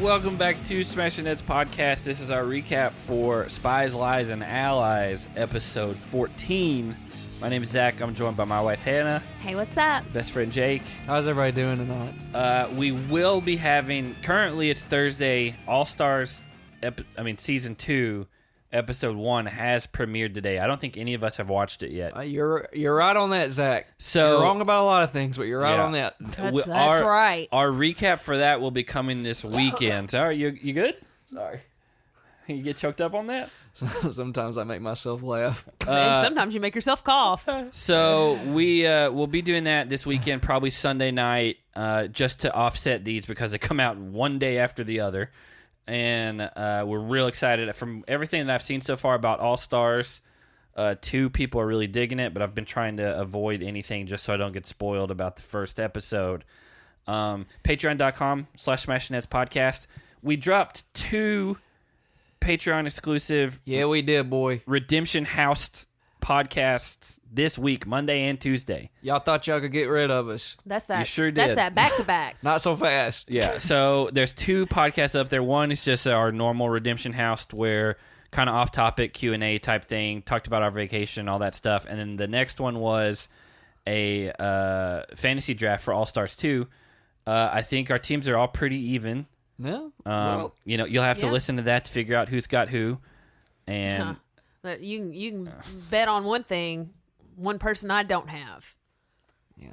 welcome back to Smashing Nets Podcast. This is our recap for Spies, Lies, and Allies, episode 14. My name is Zach. I'm joined by my wife, Hannah. Hey, what's up? Best friend, Jake. How's everybody doing tonight? We will be having, currently it's Thursday, All-Stars, Season 2, Episode 1 has premiered today. I don't think any of us have watched it yet. You're right on that, Zach. So, you're wrong about a lot of things, but you're right on that. That's right. Our recap for that will be coming this weekend. So, you good? Sorry. You get choked up on that? Sometimes I make myself laugh. And sometimes you make yourself cough. So we will be doing that this weekend, probably Sunday night, just to offset these because they come out one day after the other. And we're real excited. From everything that I've seen so far about All-Stars, 2 people are really digging it, but I've been trying to avoid anything just so I don't get spoiled about the first episode. Patreon.com/SmashingNetsPodcast. We dropped 2 Patreon exclusive. Yeah, we did, boy. Redemption House podcasts this week, Monday and Tuesday. Y'all thought y'all could get rid of us. That's that. You sure That's did. that back-to-back. Not so fast. Yeah, so there's 2 podcasts up there. One is just our normal Redemption House where kind of off-topic Q&A type thing, talked about our vacation, all that stuff. And then the next one was a fantasy draft for All-Stars 2. I think our teams are all pretty even. Yeah. You'll have to listen to that to figure out who's got who. And But you can bet on one thing, one person I don't have. Yeah.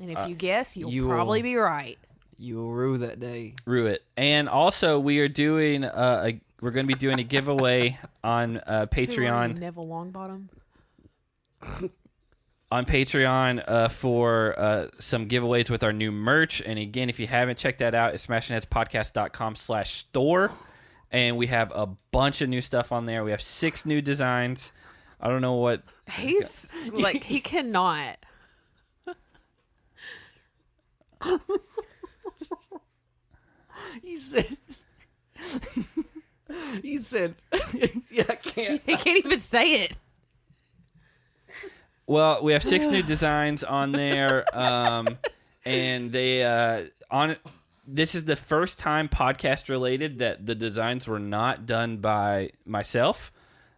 And if you guess, you'll probably be right. You will rue that day. Rue it. And also, we are doing we're going to be doing a giveaway on Patreon. Neville Longbottom. On Patreon for some giveaways with our new merch. And again, if you haven't checked that out, it's smashingnetspodcast.com/store. And we have a bunch of new stuff on there. We have 6 new designs. I don't know what... He's like, he cannot. He said, yeah, I can't. He can't even say it. Well, we have 6 new designs on there. And they... This is the first time podcast related that the designs were not done by myself.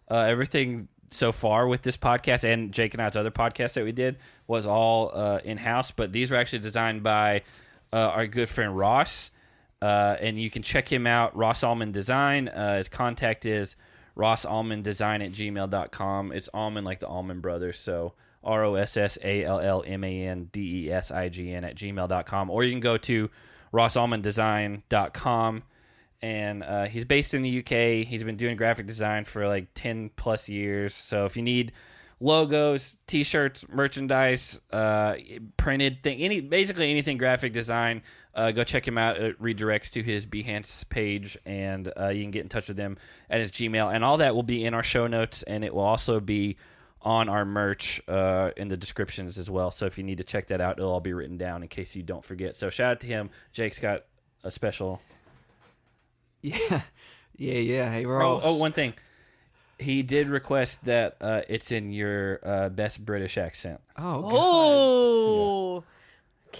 Everything so far with this podcast and Jake and I's other podcasts that we did was all in-house, but these were actually designed by our good friend Ross. And you can check him out, rossallmandesign. His contact is rossallmandesign@gmail.com. It's Allman like the Allman Brothers, so rossallmandesign@gmail.com. Or you can go to rossallmandesign.com, and he's based in the UK. He's been doing graphic design for like 10 plus years. So if you need logos, t-shirts, merchandise, printed thing, basically anything graphic design, go check him out. It redirects to his Behance page, and you can get in touch with him at his Gmail, and all that will be in our show notes, and it will also be on our merch in the descriptions as well. So if you need to check that out, it'll all be written down in case you don't forget. So shout out to him. Jake's got a special... Yeah. Hey, Ross. Oh, one thing. He did request that it's in your best British accent. Oh, God. Oh.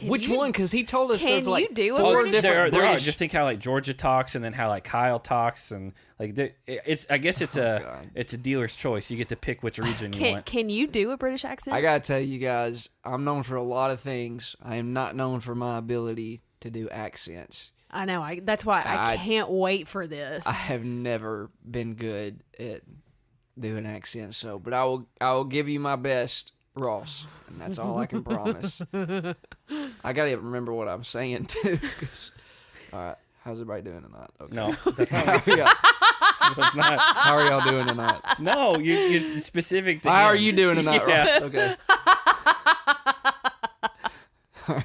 Yeah. Which one? Because he told us there's like do a 4 British different there are. British. Just think how like Georgia talks, and then how like Kyle talks, and like it's. I guess it's a dealer's choice. You get to pick which region you want. Can you do a British accent? I gotta tell you guys, I'm known for a lot of things. I am not known for my ability to do accents. I know. That's why I can't wait for this. I have never been good at doing accents, but I will give you my best, Ross, and that's all I can promise. I gotta remember what I'm saying too. All right, how's everybody doing tonight? Okay. No, that's not. That's not. How are y'all doing tonight? No, you're specific to. How him. are you doing tonight, Yeah. Ross? Okay. All right.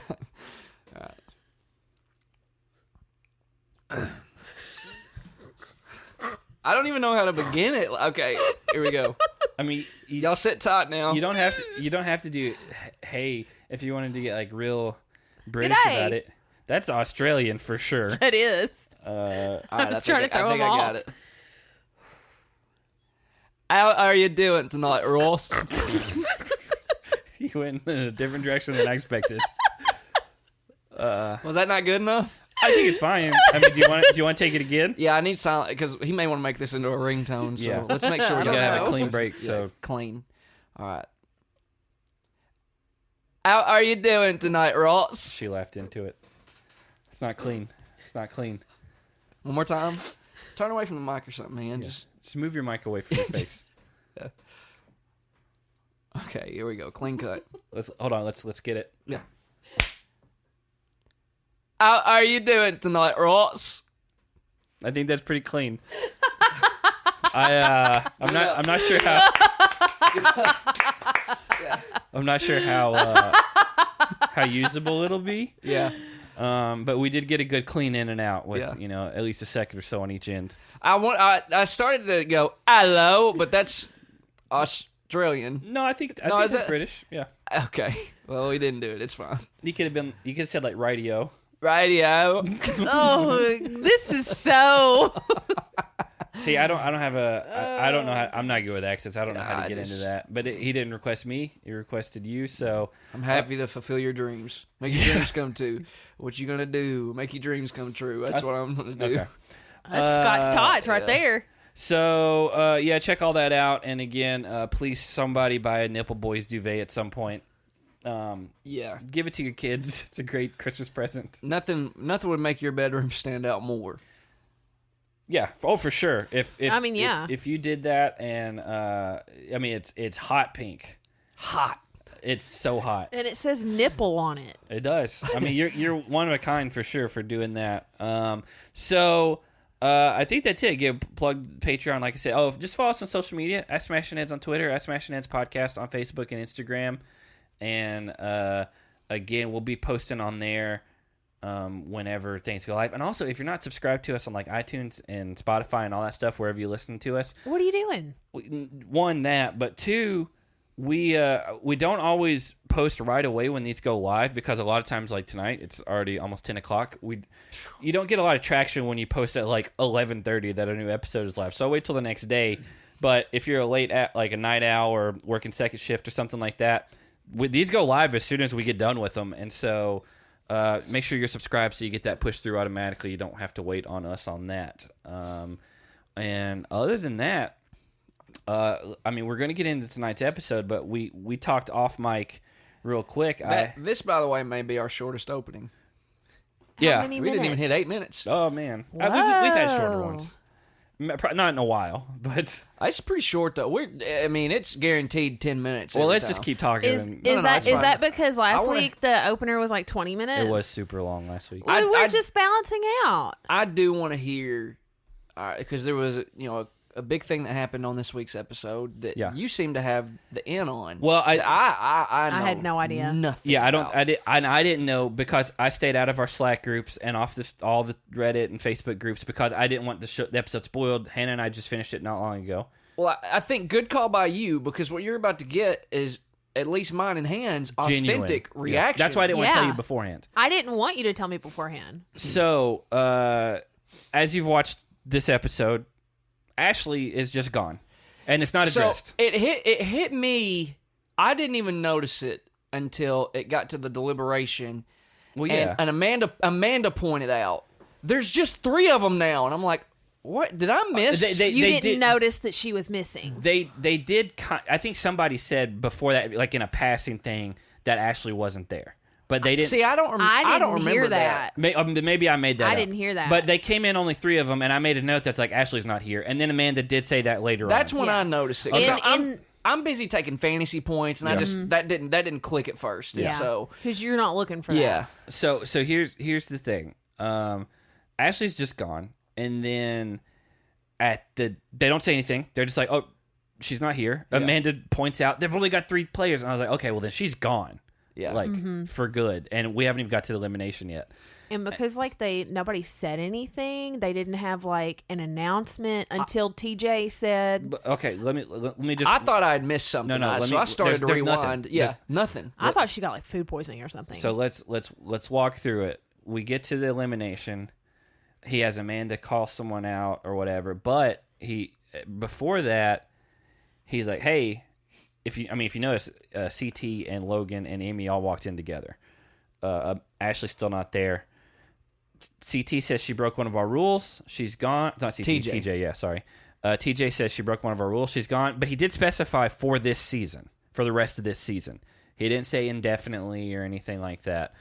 I don't even know how to begin it. Okay, here we go. I mean, Y'all sit tight now. you don't have to do hey if you wanted to get like real British G'day. about it. That's Australian for sure. It is. All right, I'm just trying to throw I think him I got off. it. How are you doing tonight, Ross? You went in a different direction than I expected. Was that not good enough? I think it's fine. I mean, do you want to take it again? Yeah, I need silent because he may want to make this into a ringtone. So Yeah. let's make sure we You gotta have a silent. clean break. Yeah, So clean. All right. How are you doing tonight, Ross? she laughed into it. It's not clean. It's not clean. One more time. Turn away from the mic or something, man. Yeah. Just Just move your mic away from your face. yeah. Okay, here we go. Clean cut. Hold on. Let's get it. Yeah. How are you doing tonight, Ross? I think that's pretty clean. I'm not sure how. I'm not sure how usable it'll be. Yeah. But we did get a good clean in and out with Yeah. at least a second or so on each end. I started to go hello, but that's Australian. No, I think No, is it's it? British. Yeah, Okay. Well, we didn't do it. It's fine. you could have said like radio. Radio. Oh, this is so. See, I don't have I don't know how. I'm not good with accents. I don't know how Nah, to get into just- that. But he didn't request me. He requested you. So I'm happy to fulfill your dreams. Make your dreams come true. What you gonna do? Make your dreams come true. That's what I'm gonna do. okay. That's Scott's tots right yeah. there. So yeah, check all that out. And again, please somebody buy a Nipple Boys duvet at some point. Yeah. Give it to your kids. It's a great Christmas present. Nothing would make your bedroom stand out more. Yeah. Oh, for sure. If I mean, yeah. If you did that, and I mean, it's hot pink. Hot. It's so hot. And it says nipple on it. It does. I mean, you're one of a kind for sure for doing that. So I think that's it. Plug Patreon, like I said. Oh, just follow us on social media. At Smashing Heads on Twitter. At Smashing Heads Podcast on Facebook and Instagram. And again, we'll be posting on there whenever things go live. And also, if you're not subscribed to us on like iTunes and Spotify and all that stuff, wherever you listen to us, What are you doing? one, that, but two, we don't always post right away when these go live, because a lot of times, like tonight, it's already almost 10 o'clock. You don't get a lot of traction when you post at like 11:30 that a new episode is live. So I'll wait till the next day. But if you're like a night owl or working second shift or something like that, these go live as soon as we get done with them. And so make sure you're subscribed so you get that pushed through automatically. You don't have to wait on us on that. And other than that, I mean, we're going to get into tonight's episode, but we talked off mic real quick. This, by the way, may be our shortest opening. Yeah. many We didn't even hit minutes? 8 minutes. Oh, man. We've had shorter Whoa. ones. Not in a while, but... It's pretty short though. I mean, it's guaranteed 10 minutes. Well, every let's time. just keep talking. Is and- no, that it's fine. because last wanna- week the opener was like 20 minutes? It was super long last week. We're just balancing out. I do want to hear, because there was a big thing that happened on this week's episode that you seem to have the in on. Well, I know had no idea. Nothing. Yeah, about. I didn't know, because I stayed out of our Slack groups and off all the Reddit and Facebook groups, because I didn't want the episode spoiled. Hannah and I just finished it not long ago. Well, I think good call by you, because what you're about to get is, at least mine and Hands, authentic Genuine. reaction. Yeah. That's why I didn't want to tell Yeah. you beforehand. I didn't want you to tell me beforehand. So, as you've watched this episode, Ashley is just gone, and it's not addressed. So it hit me. I didn't even notice it until it got to the deliberation. Well, yeah. And Amanda pointed out, there's just 3 of them now, and I'm like, what did I miss? You didn't notice that she was missing. They did. I think somebody said before that, like in a passing thing, that Ashley wasn't there, but they didn't. See, I don't remember hear that. Maybe I made that I up. didn't hear that. But they came in only 3 of them, and I made a note that's like, Ashley's not here. And then Amanda did say that later That's on. when Yeah. I noticed it. I'm busy taking fantasy points, and I just that didn't click at first. Yeah. So Because you're not looking for yeah, So here's the thing. Ashley's just gone, and then they don't say anything. They're just like, oh, she's not here. Yeah. Amanda points out they've only got 3 players, and I was like, okay, well then she's gone. yeah. Like for good, and we haven't even got to the elimination yet. And because nobody said anything, they didn't have like an announcement until TJ said. But, okay, let me just. I thought I had missed something. No, so I started to there's rewind. nothing. Yeah, nothing. I thought she got like food poisoning or something. So let's walk through it. We get to the elimination. He has Amanda call someone out or whatever, but before that, he's like, hey, if you notice, CT and Logan and Amy all walked in together. Ashley's still not there. CT says she broke one of our rules. She's gone. Not CT. TJ. Yeah, sorry. TJ says she broke one of our rules. She's gone. But he did specify for this season, for the rest of this season. He didn't say indefinitely or anything like that.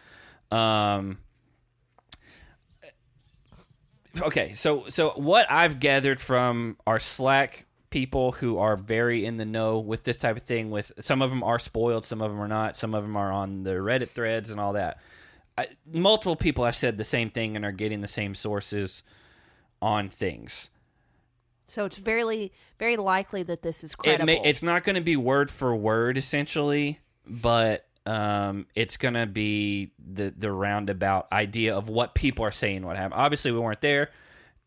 Okay, so what I've gathered from our Slack people who are very in the know with this type of thing, with some of them are spoiled, some of them are not, some of them are on the Reddit threads and all that. Multiple people have said the same thing and are getting the same sources on things. So it's very, very likely that this is credible. It's not going to be word for word, essentially, but it's going to be the roundabout idea of what people are saying what happened. Obviously, we weren't there.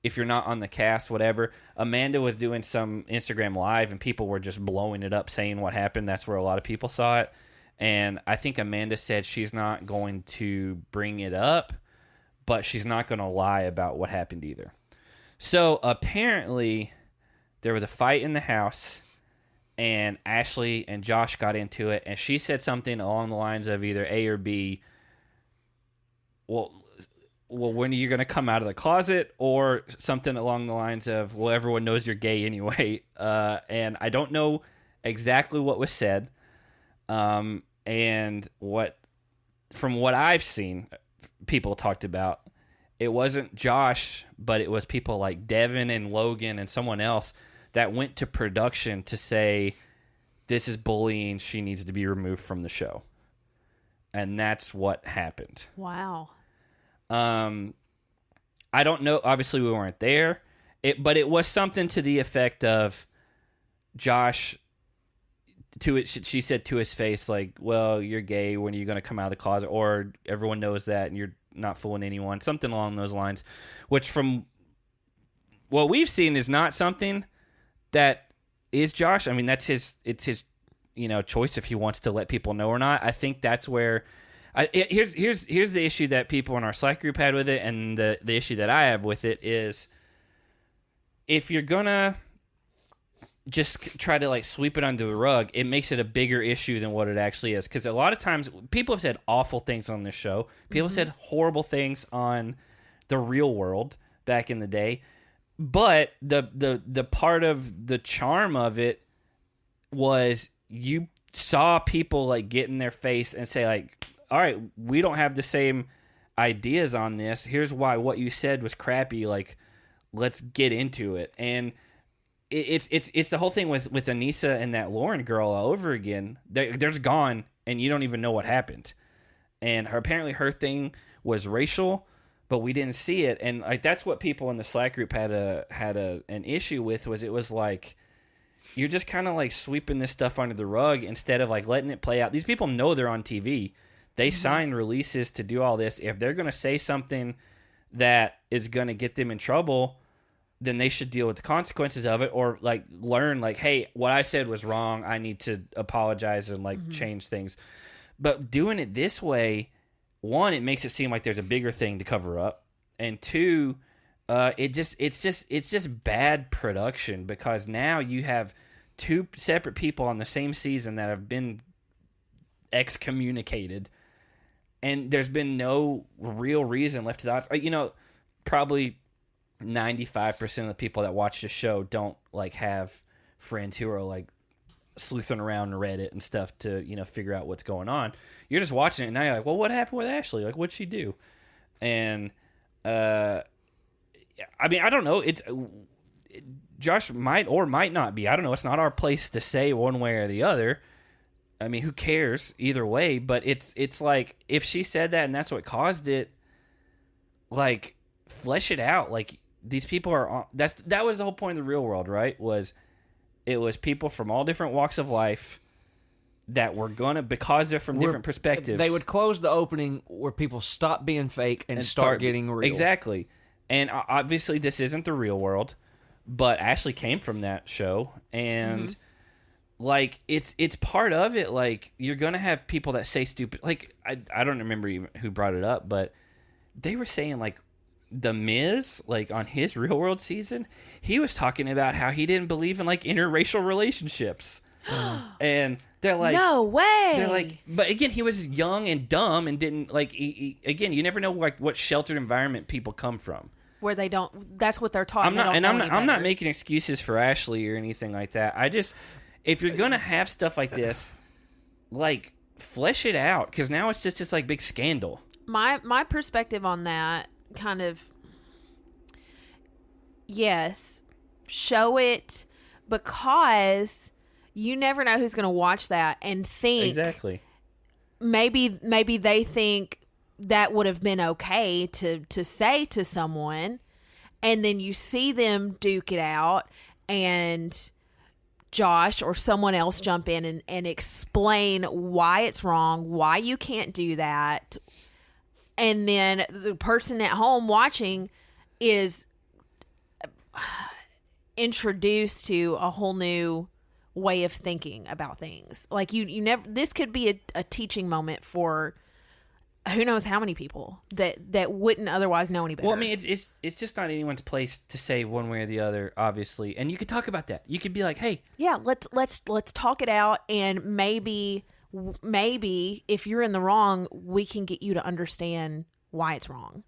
If you're not on the cast, whatever. Amanda was doing some Instagram Live, and people were just blowing it up, saying what happened. That's where a lot of people saw it. And I think Amanda said she's not going to bring it up, but she's not going to lie about what happened either. So apparently there was a fight in the house, and Ashley and Josh got into it, and she said something along the lines of either A or B. Well, when are you going to come out of the closet? Or something along the lines of, well, everyone knows you're gay anyway. And I don't know exactly what was said. And from what I've seen, people talked about, it wasn't Josh, but it was people like Devin and Logan and someone else that went to production to say, this is bullying, she needs to be removed from the show. And that's what happened. Wow. I don't know. Obviously, we weren't there. But it was something to the effect of Josh, she said to his face, like, well, you're gay, when are you going to come out of the closet? Or everyone knows that and you're not fooling anyone. Something along those lines, which from what we've seen is not something that is Josh. I mean, it's his choice if he wants to let people know or not. I think that's where here's the issue that people in our Slack group had with it, and the issue that I have with it is, if you're gonna just try to like sweep it under the rug, it makes it a bigger issue than what it actually is. Because a lot of times people have said awful things on this show. People have said horrible things on The Real World back in the day. But the part of the charm of it was you saw people like get in their face and say like, all right, we don't have the same ideas on this. Here's why what you said was crappy. Like, let's get into it. And it's the whole thing with Anissa and that Lauren girl all over again. They're just gone, and you don't even know what happened. And apparently her thing was racial, but we didn't see it. And like that's what people in the Slack group had an issue with. Was it was like, you're just kind of like sweeping this stuff under the rug instead of like letting it play out. These people know they're on TV. They sign releases to do all this. If they're going to say something that is going to get them in trouble, then they should deal with the consequences of it, or like learn like, hey, what I said was wrong. I need to apologize and like change things. But doing it this way, one, it makes it seem like there's a bigger thing to cover up, and two, it's just bad production, because now you have two separate people on the same season that have been excommunicated, and there's been no real reason left to the odds. Probably 95% of the people that watch the show don't like have friends who are like sleuthing around Reddit and stuff to figure out what's going on. You're just watching it and now you're like, well, what happened with Ashley? Like, what'd she do? And I mean, I don't know. Josh might or might not be. I don't know. It's not our place to say one way or the other. I mean, who cares either way? But it's like, if she said that and that's what caused it, like, flesh it out. Like, these people are on, that was the whole point of The Real World, right? It was people from all different walks of life that were gonna, because they're from different perspectives, they would close the opening where people stop being fake and start getting real. Exactly. And obviously this isn't The Real World, but Ashley came from that show, and like it's part of it. Like, you're gonna have people that say stupid, like I don't remember even who brought it up, but they were saying like The Miz, like on his Real World season, he was talking about how he didn't believe in like interracial relationships. And They're like, no way. They're like, but again, he was young and dumb and didn't like. Again, you never know like what sheltered environment people come from. Where they don't. That's what they're taught. I'm not making excuses for Ashley or anything like that. I just, if you're gonna have stuff like this, like flesh it out, because now it's just this like big scandal. My perspective on that kind of, yes, show it, because you never know who's going to watch that and think exactly. Maybe they think that would have been okay to say to someone, and then you see them duke it out, and Josh or someone else jump in and explain why it's wrong, why you can't do that, and then the person at home watching is introduced to a whole new way of thinking about things. Like you never, this could be a teaching moment for who knows how many people that wouldn't otherwise know any better. Well, I mean, it's just not anyone's place to say one way or the other, obviously. And you could talk about that. You could be like, hey, yeah, let's talk it out, and maybe if you're in the wrong, we can get you to understand why it's wrong.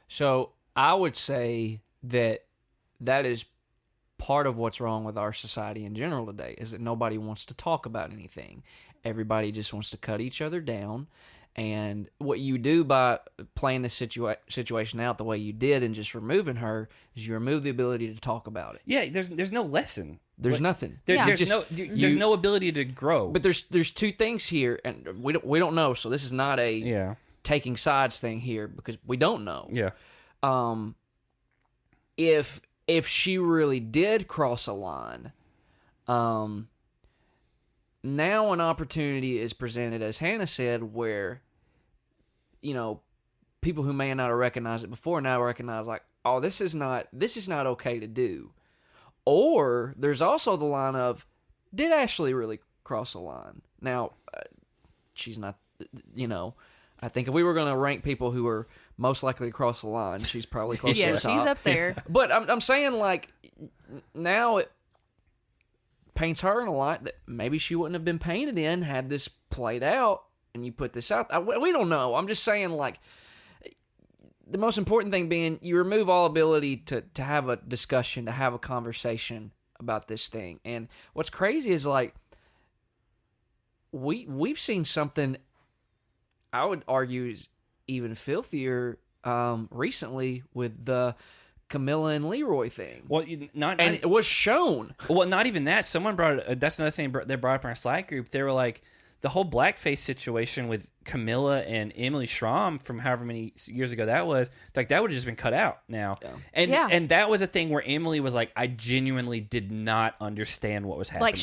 So I would say that is part of what's wrong with our society in general today, is that nobody wants to talk about anything. Everybody just wants to cut each other down. And what you do by playing this situation out the way you did and just removing her is you remove the ability to talk about it. Yeah, there's no lesson. There's nothing. There's no ability to grow. But there's two things here, and we don't know. So this is not a taking sides thing here, because we don't know. Yeah. If she really did cross a line, now an opportunity is presented, as Hannah said, where, you know, people who may not have recognized it before now recognize, like, oh, this is not okay to do. Or there's also the line of, did Ashley really cross a line? Now, she's not, you know, I think if we were going to rank people who are most likely to cross the line, she's probably close to the top. Yeah, she's up there. But I'm saying, like, now it paints her in a light that maybe she wouldn't have been painted in had this played out and you put this out. We don't know. I'm just saying, like, the most important thing being you remove all ability to have a discussion, to have a conversation about this thing. And what's crazy is, like, we've seen something I would argue is even filthier recently with the Camilla and Leroy thing. Well, it was shown. Well, not even that. Someone brought that's another thing they brought up in our Slack group. They were like, the whole blackface situation with Camilla and Emily Schramm from however many years ago that was, like, that would have just been cut out now. Yeah. And that was a thing where Emily was like, I genuinely did not understand what was happening. Like,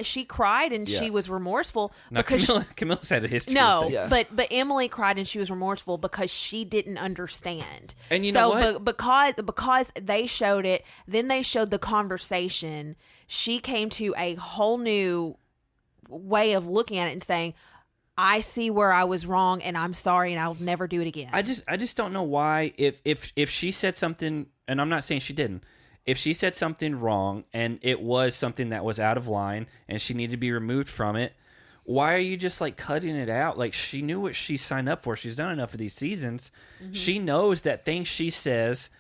she cried and she was remorseful. No, because Camilla said a history. No, but Emily cried and she was remorseful because she didn't understand. And you know what? Because they showed it, then they showed the conversation, she came to a whole new way of looking at it and saying, I see where I was wrong and I'm sorry and I'll never do it again. I just don't know why, if she said something, and I'm not saying she didn't, if she said something wrong and it was something that was out of line and she needed to be removed from it, why are you just like cutting it out? Like, she knew what she signed up for. She's done enough of these seasons. Mm-hmm. She knows that things she says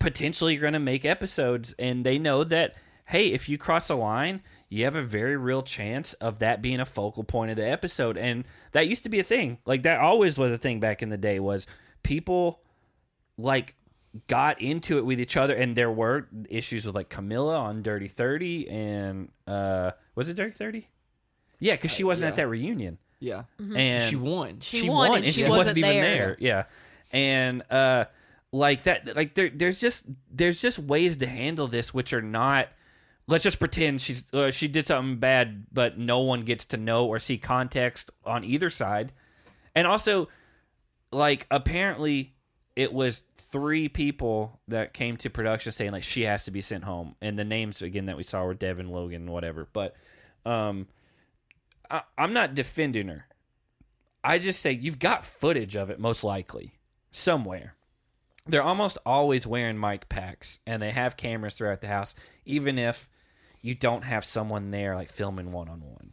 potentially are going to make episodes, and they know that, hey, if you cross a line, you have a very real chance of that being a focal point of the episode. And that used to be a thing. Like, that always was a thing back in the day, was people, like, got into it with each other. And there were issues with, like, Camilla on Dirty 30 and, was it Dirty 30? Yeah, because she wasn't at that reunion. Yeah. Mm-hmm. And she won. She won, and she wasn't even there. Yeah. And, like that, like there's just ways to handle this, which are not, let's just pretend she did something bad, but no one gets to know or see context on either side. And also, like, apparently it was 3 people that came to production saying, like, she has to be sent home. And the names, again, that we saw were Devin, Logan, whatever. But I'm not defending her. I just say you've got footage of it, most likely, somewhere. They're almost always wearing mic packs, and they have cameras throughout the house, even if you don't have someone there, like, filming one-on-one.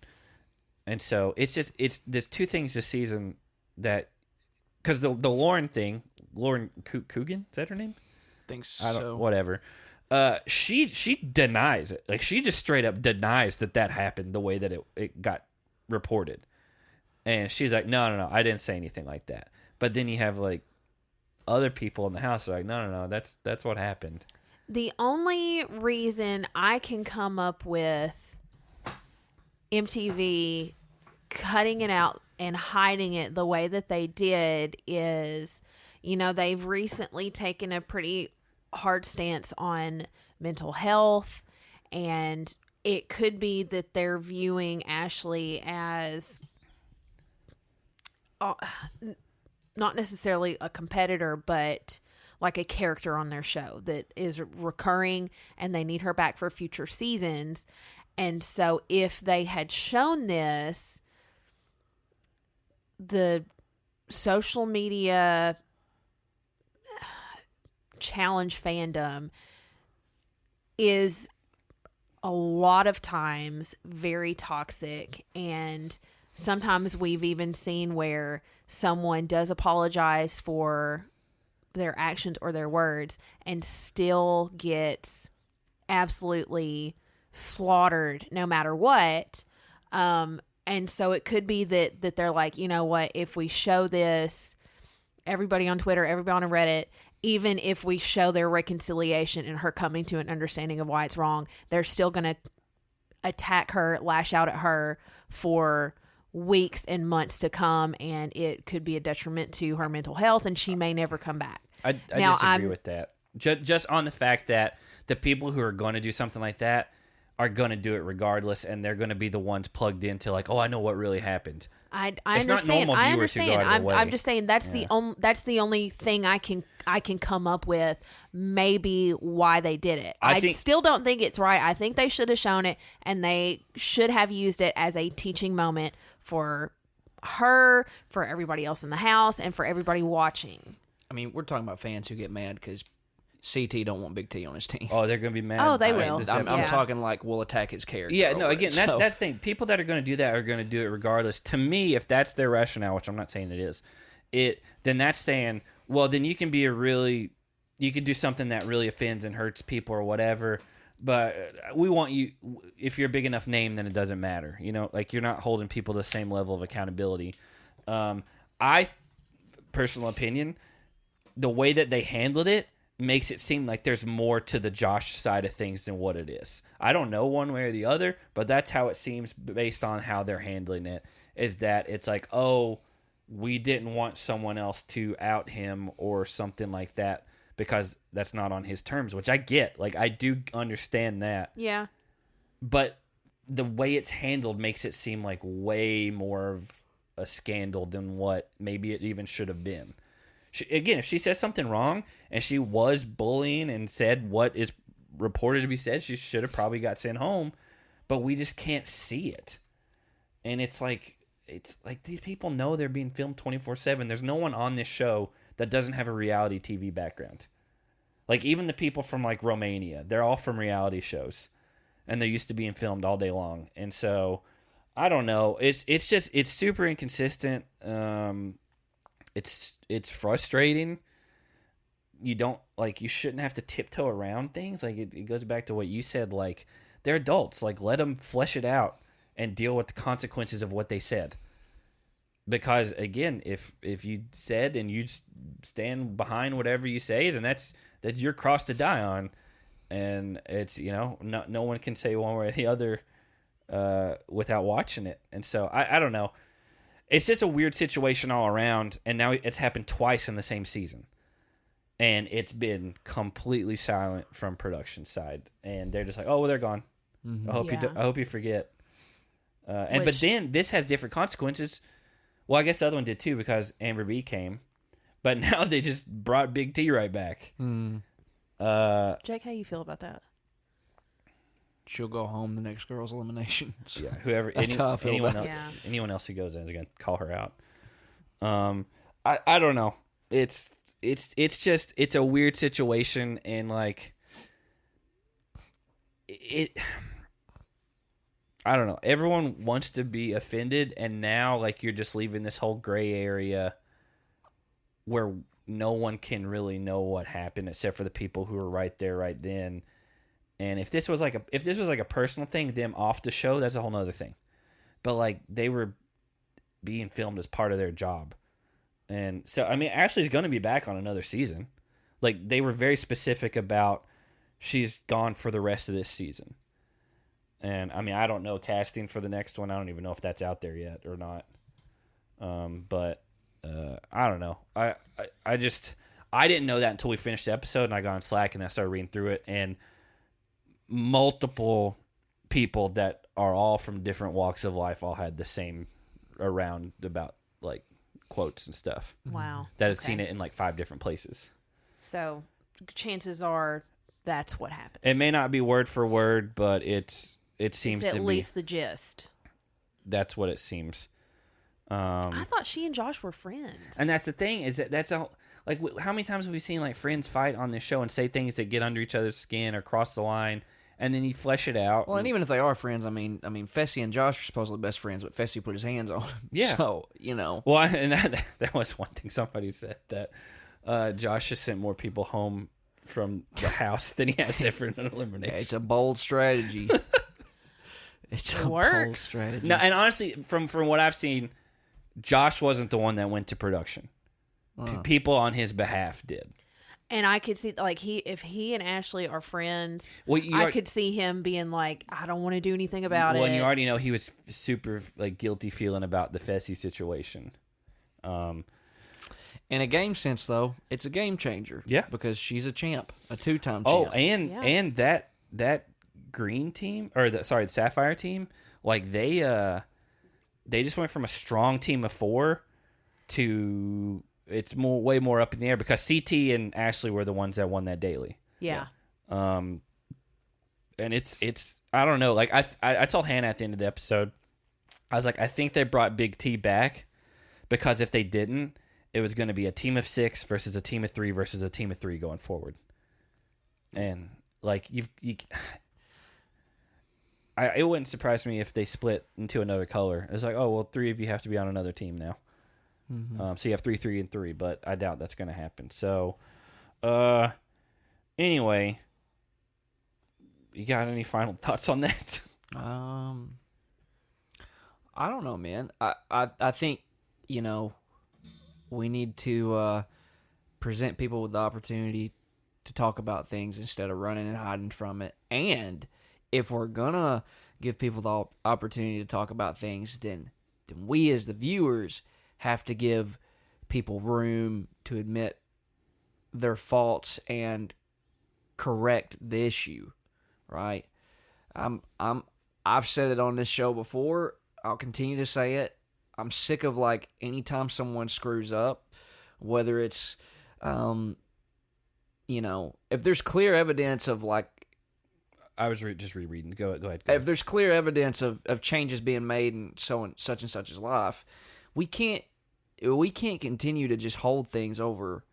And so there's two things this season that, because the Lauren thing, Lauren Coogan, is that her name? Think so. Whatever. She denies it. Like, she just straight up denies that happened the way that it got reported. And she's like, no, I didn't say anything like that. But then you have like other people in the house are like, no, that's what happened. The only reason I can come up with MTV cutting it out and hiding it the way that they did is, they've recently taken a pretty hard stance on mental health, and it could be that they're viewing Ashley as not necessarily a competitor, but like a character on their show that is recurring, and they need her back for future seasons. And so if they had shown this, the social media challenge fandom is a lot of times very toxic, and sometimes we've even seen where someone does apologize for their actions or their words and still gets absolutely slaughtered no matter what. And so it could be that they're like, you know what, if we show this, everybody on Twitter, everybody on Reddit, even if we show their reconciliation and her coming to an understanding of why it's wrong, they're still going to attack her, lash out at her for weeks and months to come, and it could be a detriment to her mental health, and she may never come back. I disagree with that. Just on the fact that the people who are going to do something like that are going to do it regardless, and they're going to be the ones plugged into like, oh, I know what really happened. I it's understand. Not normal viewers who go out of their way. I'm just saying that's the only thing I can come up with. Maybe why they did it. I still don't think it's right. I think they should have shown it, and they should have used it as a teaching moment for her, for everybody else in the house, and for everybody watching. I mean, we're talking about fans who get mad because CT don't want Big T on his team. Oh, they're going to be mad. Oh, they will. I'm talking like we'll attack his character. Yeah, no, again, that's the thing. People that are going to do that are going to do it regardless. To me, if that's their rationale, which I'm not saying it is, then that's saying, well, then you can you can do something that really offends and hurts people or whatever, but we want you, if you're a big enough name, then it doesn't matter. Like, you're not holding people to the same level of accountability. Personal opinion, the way that they handled it makes it seem like there's more to the Josh side of things than what it is. I don't know one way or the other, but that's how it seems based on how they're handling it, is that it's like, oh, we didn't want someone else to out him or something like that because that's not on his terms, which I get. Like, I do understand that. Yeah. But the way it's handled makes it seem like way more of a scandal than what maybe it even should have been. Again, if she says something wrong and she was bullying and said what is reported to be said, she should have probably got sent home, but we just can't see it. And it's like these people know they're being filmed 24/7. There's no one on this show that doesn't have a reality TV background. Like, even the people from like Romania, they're all from reality shows, and they're used to being filmed all day long. And so, I don't know. It's super inconsistent. It's frustrating. You shouldn't have to tiptoe around things. Like, it goes back to what you said. Like, they're adults. Like, let them flesh it out and deal with the consequences of what they said. Because, again, if you said and you stand behind whatever you say, then that's your cross to die on. And it's, no one can say one way or the other without watching it. And so, I don't know. It's just a weird situation all around, and now it's happened twice in the same season. And it's been completely silent from production side. And they're just like, oh, well, they're gone. Mm-hmm. I hope you forget. But then this has different consequences. Well, I guess the other one did too, because Amber B came. But now they just brought Big T right back. Mm. Jake, how you feel about that? She'll go home the next girl's elimination. Yeah, whoever. Anyone else who goes in is going to call her out. I don't know. It's just, it's a weird situation, and like I don't know. Everyone wants to be offended, and now like you're just leaving this whole gray area where no one can really know what happened except for the people who were right there right then. And if this was like a personal thing, them off the show, that's a whole nother thing. But like they were being filmed as part of their job. And so I mean Ashley's going to be back on another season. Like they were very specific about she's gone for the rest of this season. And I mean I don't know casting for the next one. I don't even know if that's out there yet or not. But I don't know. I didn't know that until we finished the episode and I got on Slack and I started reading through it, and multiple people that are all from different walks of life all had the same around about like quotes and stuff. Wow. That had seen it in like 5 different places. So chances are that's what happened. It may not be word for word, but it seems it's to be at least the gist. That's what it seems. I thought she and Josh were friends. And that's the thing is that's a like how many times have we seen like friends fight on this show and say things that get under each other's skin or cross the line, and then you flesh it out. Well, and even if they are friends, I mean, Fessy and Josh are supposedly best friends, but Fessy put his hands on him. Yeah. So, you know. Well, and that was one thing somebody said, that Josh has sent more people home from the house than he has ever in an elimination. Yeah, it's a bold strategy. It bold strategy. No, and honestly, from what I've seen, Josh wasn't the one that went to production. People on his behalf did. And I could see, like, if he and Ashley are friends, well, I could see him being like, I don't want to do anything about it. Well, and you already know he was super like guilty feeling about the Fessy situation. In a game sense, though, it's a game changer. Yeah, because she's a champ, a 2-time champ. Oh, and that green team the Sapphire team, like they just went from a strong team of 4 to it's way more up in the air because CT and Ashley were the ones that won that daily. Yeah. And it's I don't know. Like I told Hannah at the end of the episode, I was like, I think they brought Big T back because if they didn't, it was going to be a team of 6 versus a team of 3 versus a team of 3 going forward. And like it wouldn't surprise me if they split into another color. It's like, oh well, 3 of you have to be on another team now. Mm-hmm. So you have 3, 3, and 3, but I doubt that's going to happen. So, anyway, you got any final thoughts on that? I don't know, man. I think, you know, we need to present people with the opportunity to talk about things instead of running and hiding from it. And if we're gonna give people the opportunity to talk about things, then we as the viewers have to give people room to admit their faults and correct the issue, right? I've said it on this show before. I'll continue to say it. I'm sick of like anytime someone screws up, whether it's, you know, if there's clear evidence of like, I was just rereading. Go ahead. If there's clear evidence of changes being made in such and such's life, we can't continue to just hold things over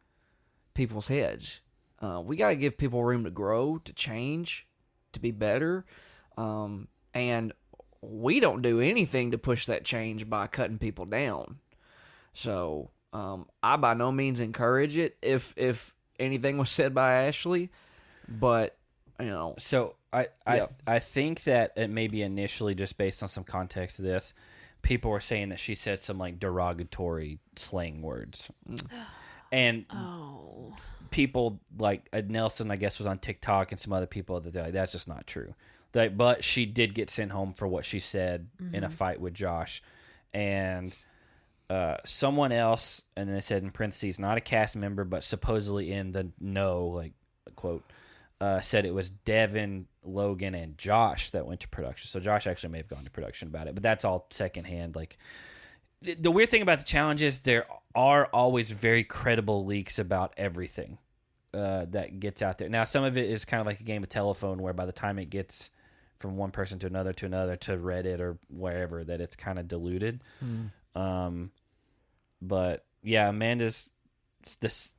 people's heads. We got to give people room to grow, to change, to be better. And we don't do anything to push that change by cutting people down. So I by no means encourage it if anything was said by Ashley. But, you know. So I think that it may be initially just based on some context of this. People were saying that she said some like derogatory slang words. And people like Nelson, I guess, was on TikTok and some other people that like, that's just not true. But she did get sent home for what she said in a fight with Josh. And someone else, and then they said in parentheses, not a cast member, but supposedly in the know, like, quote, said it was Devin, Logan, and Josh that went to production. So Josh actually may have gone to production about it, but that's all secondhand. Like, the weird thing about the challenge is there are always very credible leaks about everything that gets out there. Now, some of it is kind of like a game of telephone where by the time it gets from one person to another to Reddit or wherever, that it's kind of diluted. But yeah, Amanda's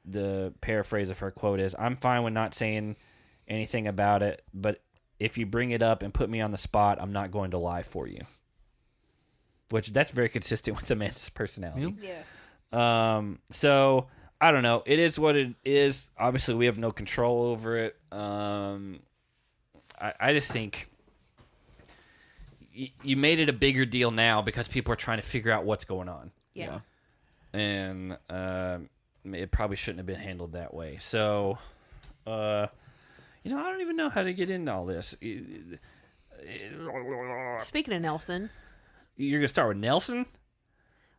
the paraphrase of her quote is, "I'm fine with not saying anything about it, but if you bring it up and put me on the spot, I'm not going to lie for you. Which that's very consistent with Amanda's personality. Yes. So I don't know. It is what it is. Obviously, we have no control over it. I just think you made it a bigger deal now because people are trying to figure out what's going on. Yeah. And it probably shouldn't have been handled that way. So, I don't even know how to get into all this. Speaking of Nelson. You're going to start with Nelson?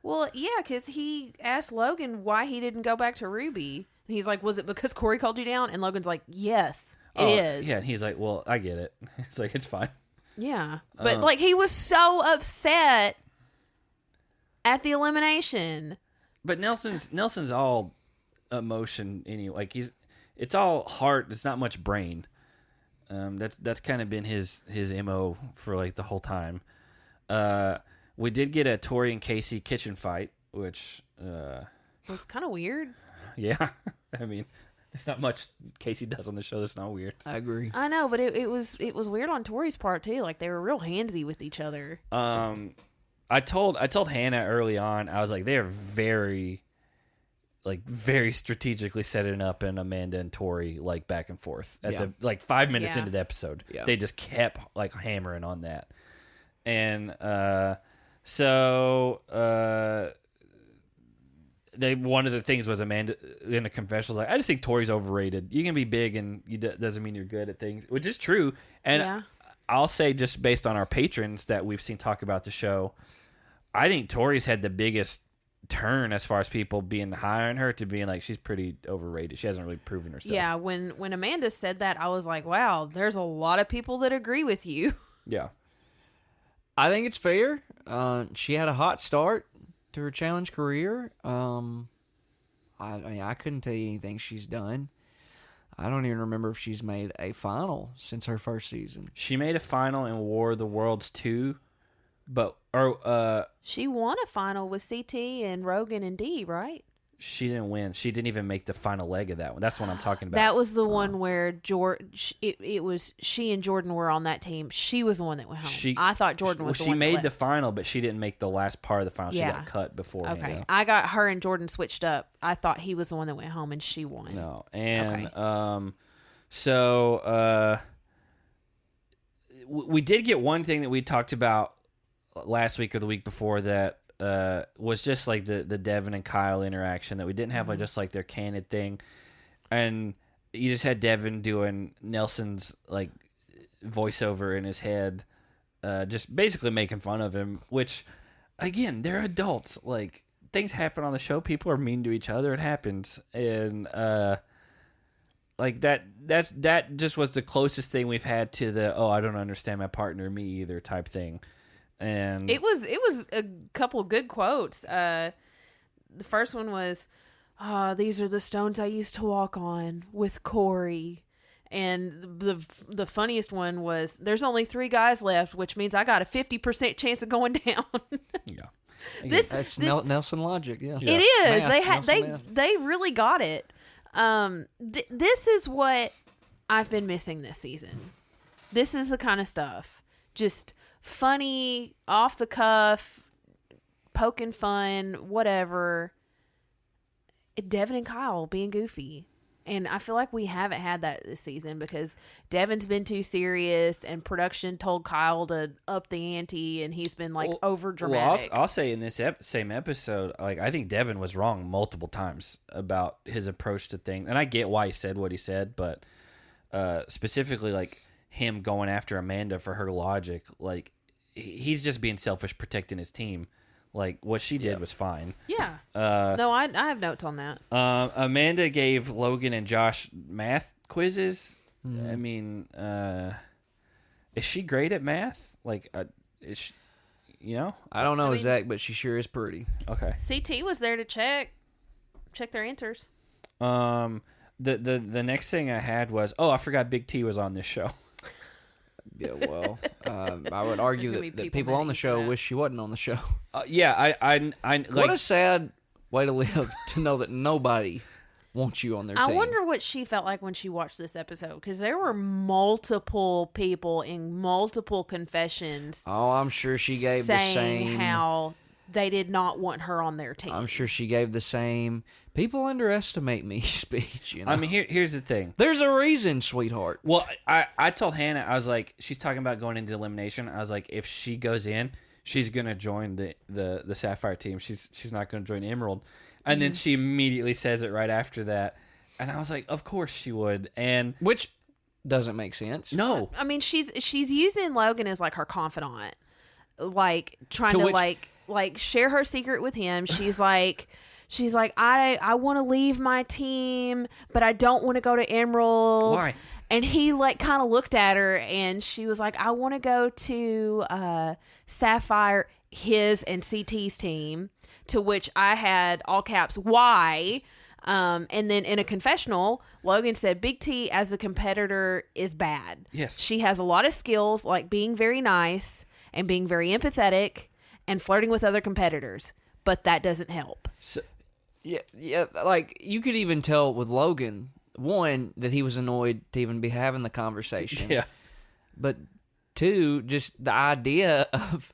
Well, yeah, because he asked Logan why he didn't go back to Ruby. And he's like, was it because Corey called you down? And Logan's like, yes, it is. Yeah, and he's like, well, I get it. It's like, it's fine. Yeah. But, he was so upset at the elimination. But Nelson's all emotion anyway. Like, it's all heart. It's not much brain. That's kind of been his MO for, like, the whole time. We did get a Tori and Casey kitchen fight, which was kind of weird. Yeah, I mean, there's not much Casey does on the show that's not weird. I agree. I know, but it was weird on Tori's part too. Like they were real handsy with each other. I told Hannah early on. I was like, they're very strategically setting up an Amanda and Tori like back and forth at the 5 minutes into the episode. Yeah. They just kept like hammering on that. And one of the things was Amanda in the confessional was like, I just think Tori's overrated. You can be big and doesn't mean you're good at things, which is true. And I'll say just based on our patrons that we've seen talk about the show, I think Tori's had the biggest turn as far as people being high on her to being like, she's pretty overrated. She hasn't really proven herself. Yeah, when Amanda said that, I was like, wow, there's a lot of people that agree with you. Yeah. I think it's fair. She had a hot start to her challenge career. I couldn't tell you anything she's done. I don't even remember if she's made a final since her first season. She made a final in War of the Worlds 2, she won a final with CT and Rogan and Dee, right? She didn't win. She didn't even make the final leg of that one. That's what I'm talking about. That was the one where it was she and Jordyn were on that team. She was the one that went home. I thought Jordyn was the one that made left. the final, but she didn't make the last part of the final. She got cut before. Okay. I got her and Jordyn switched up. I thought he was the one that went home and she won. No. And we did get one thing that we talked about last week or the week before that was just like the Devin and Kyle interaction that we didn't have, like just like their candid thing, and you just had Devin doing Nelson's like voiceover in his head, just basically making fun of him. Which, again, they're adults. Like things happen on the show. People are mean to each other. It happens, and like that just was the closest thing we've had to the I don't understand my partner, me either type thing. And it was a couple good quotes. The first one was, "These are the stones I used to walk on with Corey," and the funniest one was, "There's only 3 guys left, which means I got a 50% chance of going down." Yeah, that's Nelson logic. Yeah, it is. They really got it. This is what I've been missing this season. This is the kind of stuff, just funny, off the cuff, poking fun, whatever. Devin and Kyle being goofy. And I feel like we haven't had that this season because Devin's been too serious and production told Kyle to up the ante and he's been like over dramatic. Well, I'll say in this same episode, like I think Devin was wrong multiple times about his approach to things. And I get why he said what he said, but specifically like him going after Amanda for her logic, like he's just being selfish, protecting his team. Like what she did was fine. Yeah. No, I have notes on that. Amanda gave Logan and Josh math quizzes. I mean, is she great at math? Like, is she, I don't know, Zach, but she sure is pretty. Okay. CT was there to check their answers. The next thing I had was, I forgot Big T was on this show. Yeah, well, I would argue that people on the show wish she wasn't on the show. Yeah, I like, what a sad way to live to know that nobody want you on their I team. wonder what she felt like when she watched this episode, because there were multiple people in multiple confessions. Oh, I'm sure she gave the same. How they did not want her on their team. I'm sure she gave the same. People underestimate me speech. You know? I mean, here's the thing. There's a reason, sweetheart. Well, I told Hannah, I was like, she's talking about going into elimination. I was like, if she goes in, she's gonna join the Sapphire team. She's not gonna join Emerald. And then she immediately says it right after that. And I was like, of course she would. And Which doesn't make sense. no. I mean, she's using Logan as like her confidant, like trying To to which- like share her secret with him. She's like, I want to leave my team, but I don't want to go to Emerald. Why? And he like kind of looked at her, and she was like, I want to go to Sapphire, his and CT's team. To which I had all caps, why? And then in a confessional, Logan said, Big T as a competitor is bad. Yes. She has a lot of skills, like being very nice and being very empathetic and flirting with other competitors, but that doesn't help. So, Yeah, like you could even tell with Logan, one, that he was annoyed to even be having the conversation. yeah. But two, just the idea of,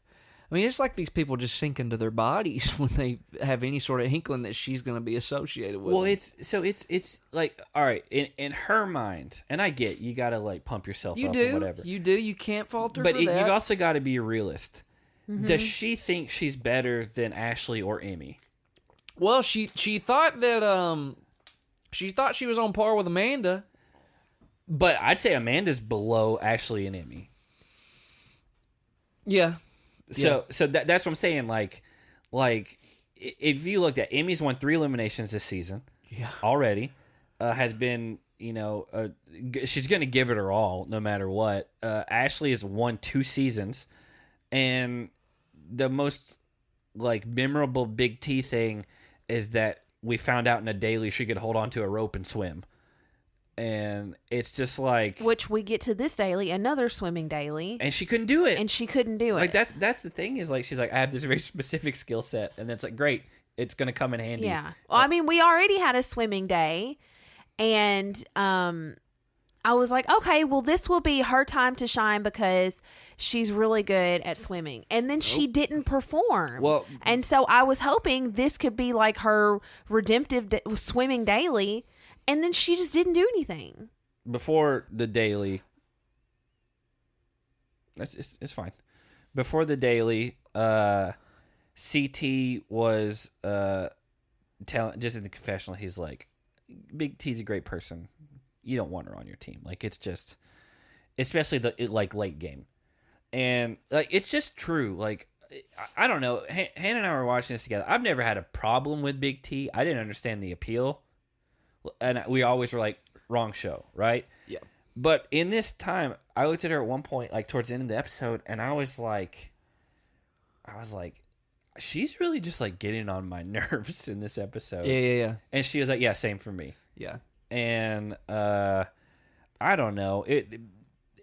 I mean, it's like these people just sink into their bodies when they have any sort of inkling that she's going to be associated with Well, them. it's like, all right, in her mind, and I get you got to like pump yourself You up do. and whatever. You do. You can't falter But for that. you've also got to be a realist. Does she think she's better than Ashley or Emmy? Well, she thought that she thought she was on par with Amanda. But I'd say Amanda's below Ashley and Emmy. Yeah. So that's what I'm saying. Like if you looked at Emmy's won 3 eliminations this season. Yeah. Already, has been she's going to give it her all no matter what. Ashley has won 2 seasons, and the most like memorable Big T thing is that we found out in a daily she could hold on to a rope and swim. And it's just like, Which we get to this daily, another swimming daily, and she couldn't do it. and she couldn't do it. Like that's the thing is like she's like, I have this very specific skill set, and it's like great, it's gonna come in handy. Yeah. Well, I mean, we already had a swimming day, and I was like, okay, well, this will be her time to shine because she's really good at swimming. And then she didn't perform. Well- and so I was hoping this could be like her redemptive swimming daily, and then she just didn't do anything. Before the daily, it's fine. Before the daily, CT was telling, just in the confessional, he's like, Big T's a great person. You don't want her on your team. Like, it's just, especially like late game, and like it's just true. Like, I don't know. Hannah and I were watching this together. I've never had a problem with Big T. I didn't understand the appeal, and we always were like, wrong show, right? Yeah. But in this time, I looked at her at one point, like towards the end of the episode, and I was like, she's really just like getting on my nerves in this episode. Yeah. And she was like, yeah, same for me. Yeah. And I don't know.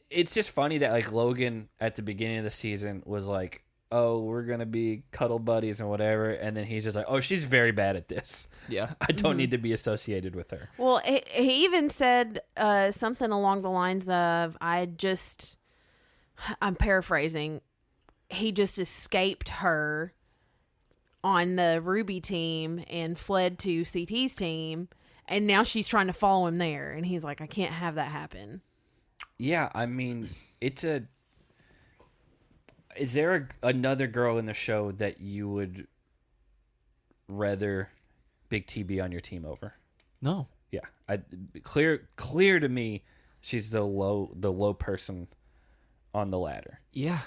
It's just funny that like Logan at the beginning of the season was like, oh, we're gonna be cuddle buddies and whatever, and then he's just like, oh, she's very bad at this. Yeah. I don't need to be associated with her. Well, he even said something along the lines of, I'm paraphrasing, he just escaped her on the Ruby team and fled to CT's team, and now she's trying to follow him there, and he's like, I can't have that happen. Yeah, I mean, is there another girl in the show that you would rather Big T be on your team over? No. Yeah, clear to me, she's the low person on the ladder. Yeah.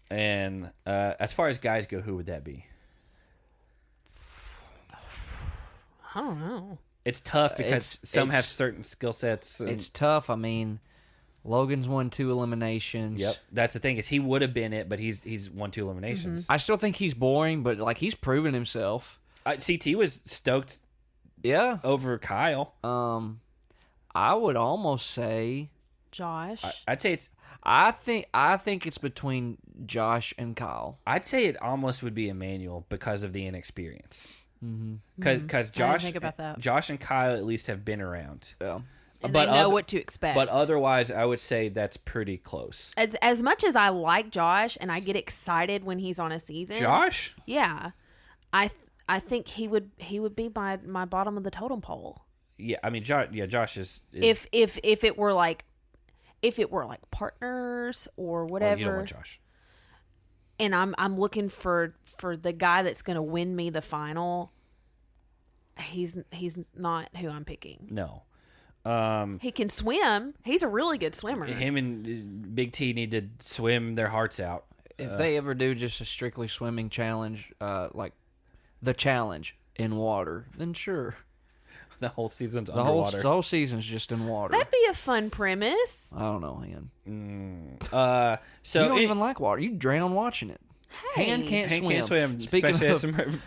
And as far as guys go, who would that be? I don't know. It's tough because some have it's- certain skill sets. And, It's tough. I mean, Logan's won 2 eliminations. yep, that's the thing is he would have been it, but he's won 2 eliminations. I still think he's boring, but like he's proven himself. CT was stoked Yeah. over Kyle. I would almost say Josh. I'd say it's. I think it's between Josh and Kyle. I'd say it almost would be Emmanuel because of the inexperience. Because Josh, think about that. Josh and Kyle at least have been around. Yeah. And they know what to expect. But otherwise, I would say that's pretty close. As much as I like Josh and I get excited when he's on a season, Josh? yeah, I think he would be my bottom of the totem pole. Yeah, I mean, Josh is if it were like partners or whatever. Oh, you don't want Josh. And I'm looking for the guy that's going to win me the final. He's not who I'm picking. No. He can swim. He's a really good swimmer. Him and Big T need to swim their hearts out. If they ever do just a strictly swimming challenge, like the challenge in water, then sure. The whole season's underwater. The whole season's just in water. That'd be a fun premise. I don't know, Han. So you don't even like water. You drown watching it. Hey. Han can't Hank swim. can't swim. Speaking of,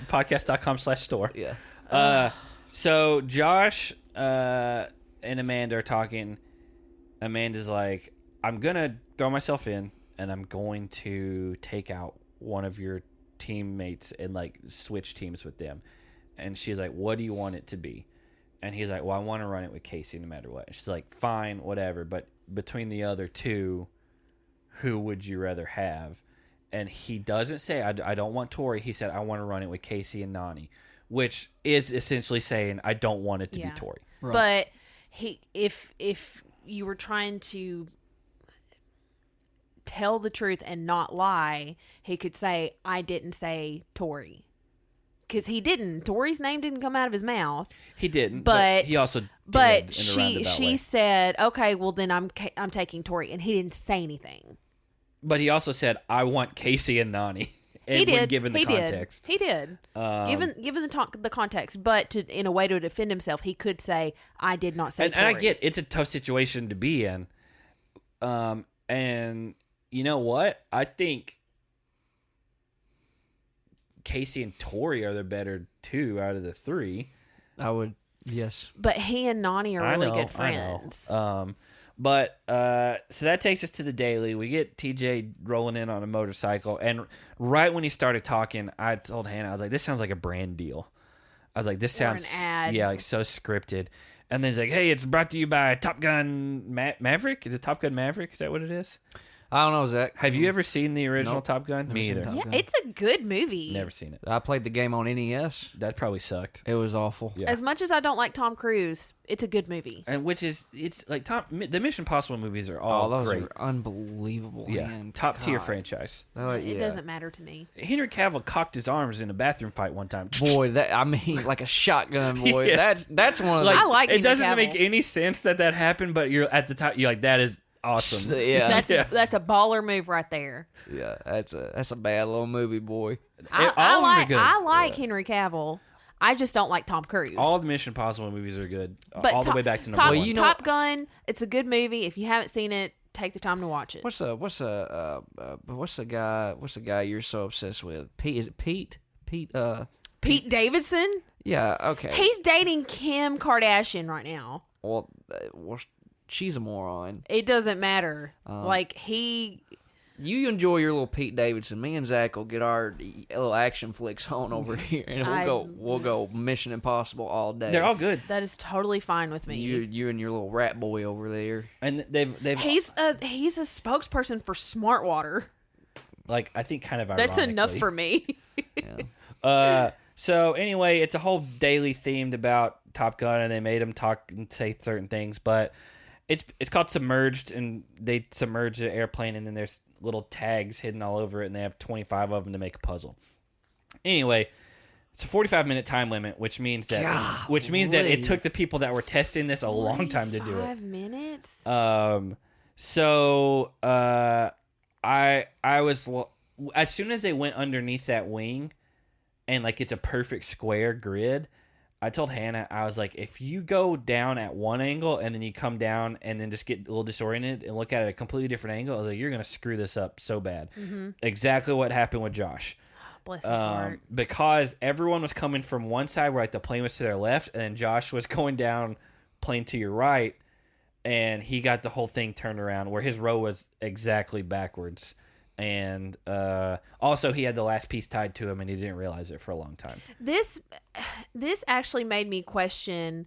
podcast.com/store. yeah. So Josh and Amanda are talking. Amanda's like, I'm going to throw myself in, and I'm going to take out one of your teammates and, like, switch teams with them. And she's like, what do you want it to be? And he's like, well, I want to run it with Casey no matter what. And she's like, fine, whatever. But between the other two, who would you rather have? And he doesn't say, I don't want Tori. He said, I want to run it with Casey and Nany, which is essentially saying, I don't want it to be Tori. Right. But if you were trying to tell the truth and not lie, he could say, I didn't say Tori. Because he didn't. Tori's name didn't come out of his mouth. He didn't, but he also did in a roundabout way. Said, okay, well then I'm taking Tori, and he didn't say anything. But he also said, I want Casey and Nany. And he did. When given the context. He did. Given the context, but in a way to defend himself, he could say, I did not say Tori. And I get it's a tough situation to be in. And you know what? I think Casey and Tori are the better two out of the three. I would, yes. But he and Nany are really good friends. But so that takes us to the daily. We get TJ rolling in on a motorcycle, and right when he started talking, I told Hannah, I was like, "This sounds like a brand deal." I was like, "This sounds an ad. Yeah, like so scripted." And then he's like, "Hey, it's brought to you by Top Gun Maverick. Is it Top Gun Maverick? Is that what it is?" I don't know, Zach. Have you ever seen the original Top Gun? Me seen either. Top Yeah, Gun. it's a good movie. Never seen it. I played the game on NES. That probably sucked. It was awful. Yeah. As much as I don't like Tom Cruise, it's a good movie. And it's like the Mission Impossible movies are all those great. are unbelievable. Yeah, man. top tier God. franchise. It doesn't matter to me. Henry Cavill cocked his arms in a bathroom fight one time. Boy, like a shotgun, boy. Yeah. That's one of Like, the. I like it Henry doesn't Cavill. make any sense that happened, but you're at the time you're like, that is awesome. Yeah, That's a baller move right there. yeah. That's a bad little movie, boy. All of them are good. I like Henry Cavill. I just don't like Tom Cruise. All the Mission Impossible movies are good, But all the way back to number Top, one. Well, you know- Top Gun. It's a good movie. If you haven't seen it, take the time to watch it. What's the guy you're so obsessed with? Pete? Is it Pete? Pete Davidson. Yeah. Okay. He's dating Kim Kardashian right now. Well, she's a moron. It doesn't matter. You enjoy your little Pete Davidson. Me and Zach will get our little action flicks on over here, and we'll go Mission Impossible all day. They're all good, That is totally fine with me. You and your little rat boy over there. and they've He's a spokesperson for Smart Water. like I think kind of That's enough ironically. for me. Yeah. So anyway, it's a whole daily themed about Top Gun, and they made him talk and say certain things, but it's called Submerged, and they submerge the airplane, and then there's little tags hidden all over it, and they have 25 of them to make a puzzle. Anyway, it's a 45-minute time limit, which means that it took the people that were testing this a long time to do it. 5 minutes. So I was, as soon as they went underneath that wing, and like it's a perfect square grid, I told Hannah, I was like, if you go down at one angle and then you come down and then just get a little disoriented and look at it at a completely different angle, I was like, you're going to screw this up so bad. Mm-hmm. Exactly what happened with Josh. Bless his heart. Because everyone was coming from one side where like the plane was to their left, and then Josh was going down plane to your right, and he got the whole thing turned around where his row was exactly backwards. And also, he had the last piece tied to him, and he didn't realize it for a long time. This actually made me question: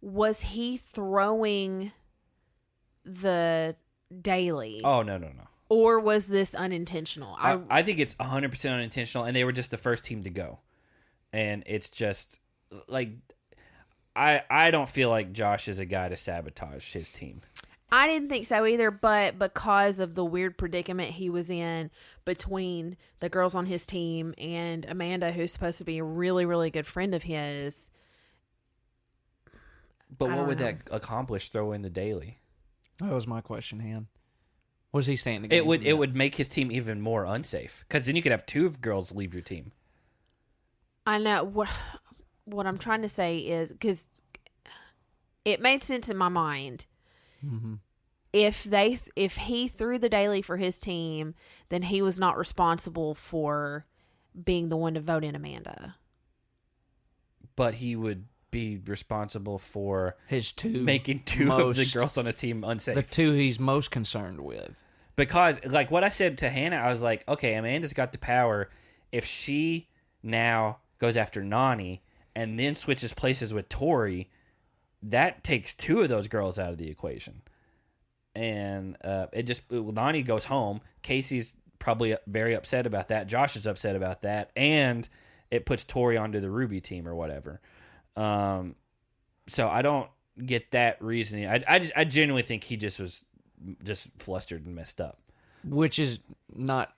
was he throwing the daily? Oh, no. Or was this unintentional? I think it's 100% unintentional, and they were just the first team to go. And it's just, like, I don't feel like Josh is a guy to sabotage his team. I didn't think so either, but because of the weird predicament he was in between the girls on his team and Amanda, who's supposed to be a really, really good friend of his. But what would that accomplish, throw in the daily? That was my question, Han. Was he standing? It would make his team even more unsafe, because then you could have 2 girls leave your team. I know. What I'm trying to say is, because it made sense in my mind. Mm-hmm. If he threw the daily for his team, then he was not responsible for being the one to vote in Amanda. But he would be responsible for his 2 making 2 of the girls on his team unsafe. The 2 he's most concerned with. Because, like what I said to Hannah, I was like, okay, Amanda's got the power. If she now goes after Nany and then switches places with Tori, that takes 2 of those girls out of the equation. And Nany goes home. Casey's probably very upset about that. Josh is upset about that. And it puts Tori onto the Ruby team or whatever. So I don't get that reasoning. I genuinely think he just was flustered and messed up. Which is not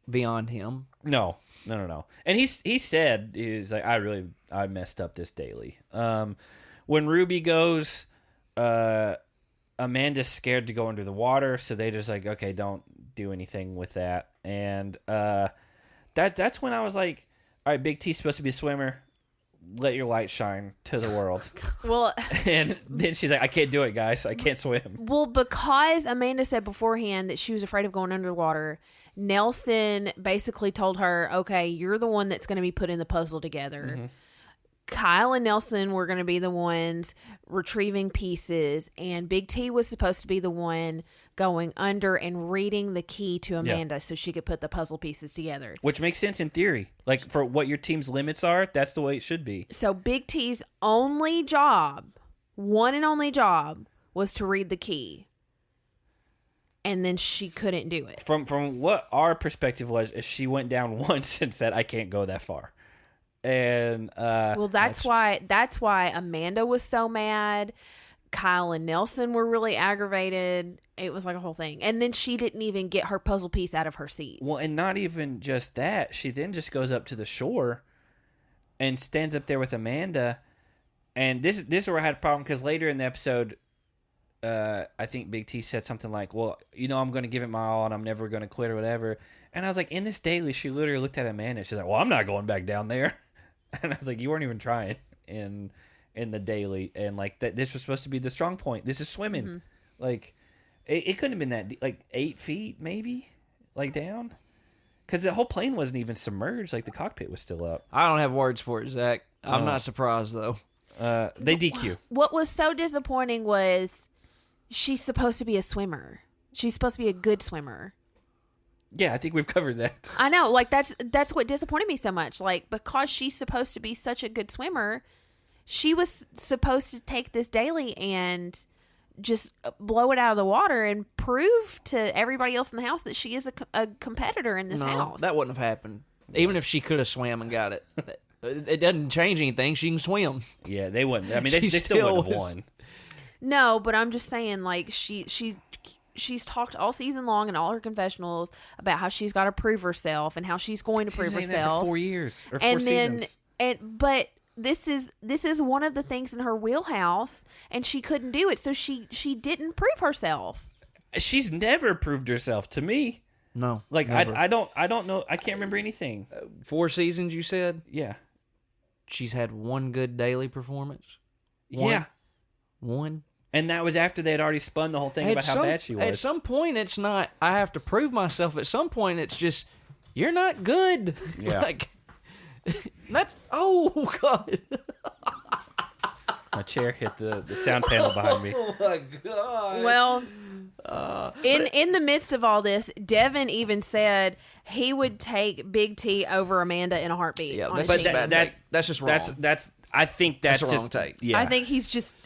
beyond him. No. And he said, he's like, I messed up this daily. When Ruby goes, Amanda's scared to go under the water, so they just like, okay, don't do anything with that. And that's when I was like, all right, Big T's supposed to be a swimmer. Let your light shine to the world. Well, and then she's like, I can't do it, guys. I can't swim. Well, because Amanda said beforehand that she was afraid of going underwater, Nelson basically told her, okay, you're the one that's going to be putting the puzzle together. Mm-hmm. Kyle and Nelson were going to be the ones retrieving pieces, and Big T was supposed to be the one going under and reading the key to Amanda so she could put the puzzle pieces together. Which makes sense in theory. Like, for what your team's limits are, that's the way it should be. So Big T's only job, one and only job, was to read the key. And then she couldn't do it. From what our perspective was, is she went down once and said, I can't go that far. And well, that's why Amanda was so mad. Kyle and Nelson were really aggravated. It was like a whole thing. And then she didn't even get her puzzle piece out of her seat. Well, and not even just that. She then just goes up to the shore and stands up there with Amanda. And this is where I had a problem, because later in the episode, I think Big T said something like, well, I'm going to give it my all and I'm never going to quit or whatever. And I was like, in this daily, she literally looked at Amanda and she's like, well, I'm not going back down there. And I was like, you weren't even trying in the daily. And like that, this was supposed to be the strong point. This is swimming. Mm-hmm. Like it couldn't have been that deep, like 8 feet maybe, like down. Because the whole plane wasn't even submerged. Like the cockpit was still up. I don't have words for it, Zach. I'm not surprised though. They DQ. What was so disappointing was she's supposed to be a swimmer. She's supposed to be a good swimmer. Yeah, I think we've covered that. I know, like that's what disappointed me so much. Like, because she's supposed to be such a good swimmer, she was supposed to take this daily and just blow it out of the water and prove to everybody else in the house that she is a competitor in this house. That wouldn't have happened. Even if she could have swam and got it. It doesn't change anything. She can swim. Yeah, they wouldn't. I mean, they still wouldn't have won. No, but I'm just saying, like, she's talked all season long in all her confessionals about how she's got to prove herself and how she's going to prove herself. That for 4 years or 4 seasons. But this is one of the things in her wheelhouse, and she couldn't do it, so she didn't prove herself. She's never proved herself to me. No, like never. I don't know. I can't remember anything. 4 seasons, you said? Yeah. She's had one good daily performance. One. And that was after they had already spun the whole thing about how bad she was. At some point, it's not, I have to prove myself. At some point, it's just, you're not good. Yeah. Like, that's, oh, God. My chair hit the sound panel behind me. Oh, my God. Well, In the midst of all this, Devin even said he would take Big T over Amanda in a heartbeat. Yeah, on that's his just team. bad take. That's just wrong. I think that's a wrong just take. Yeah. I think he's just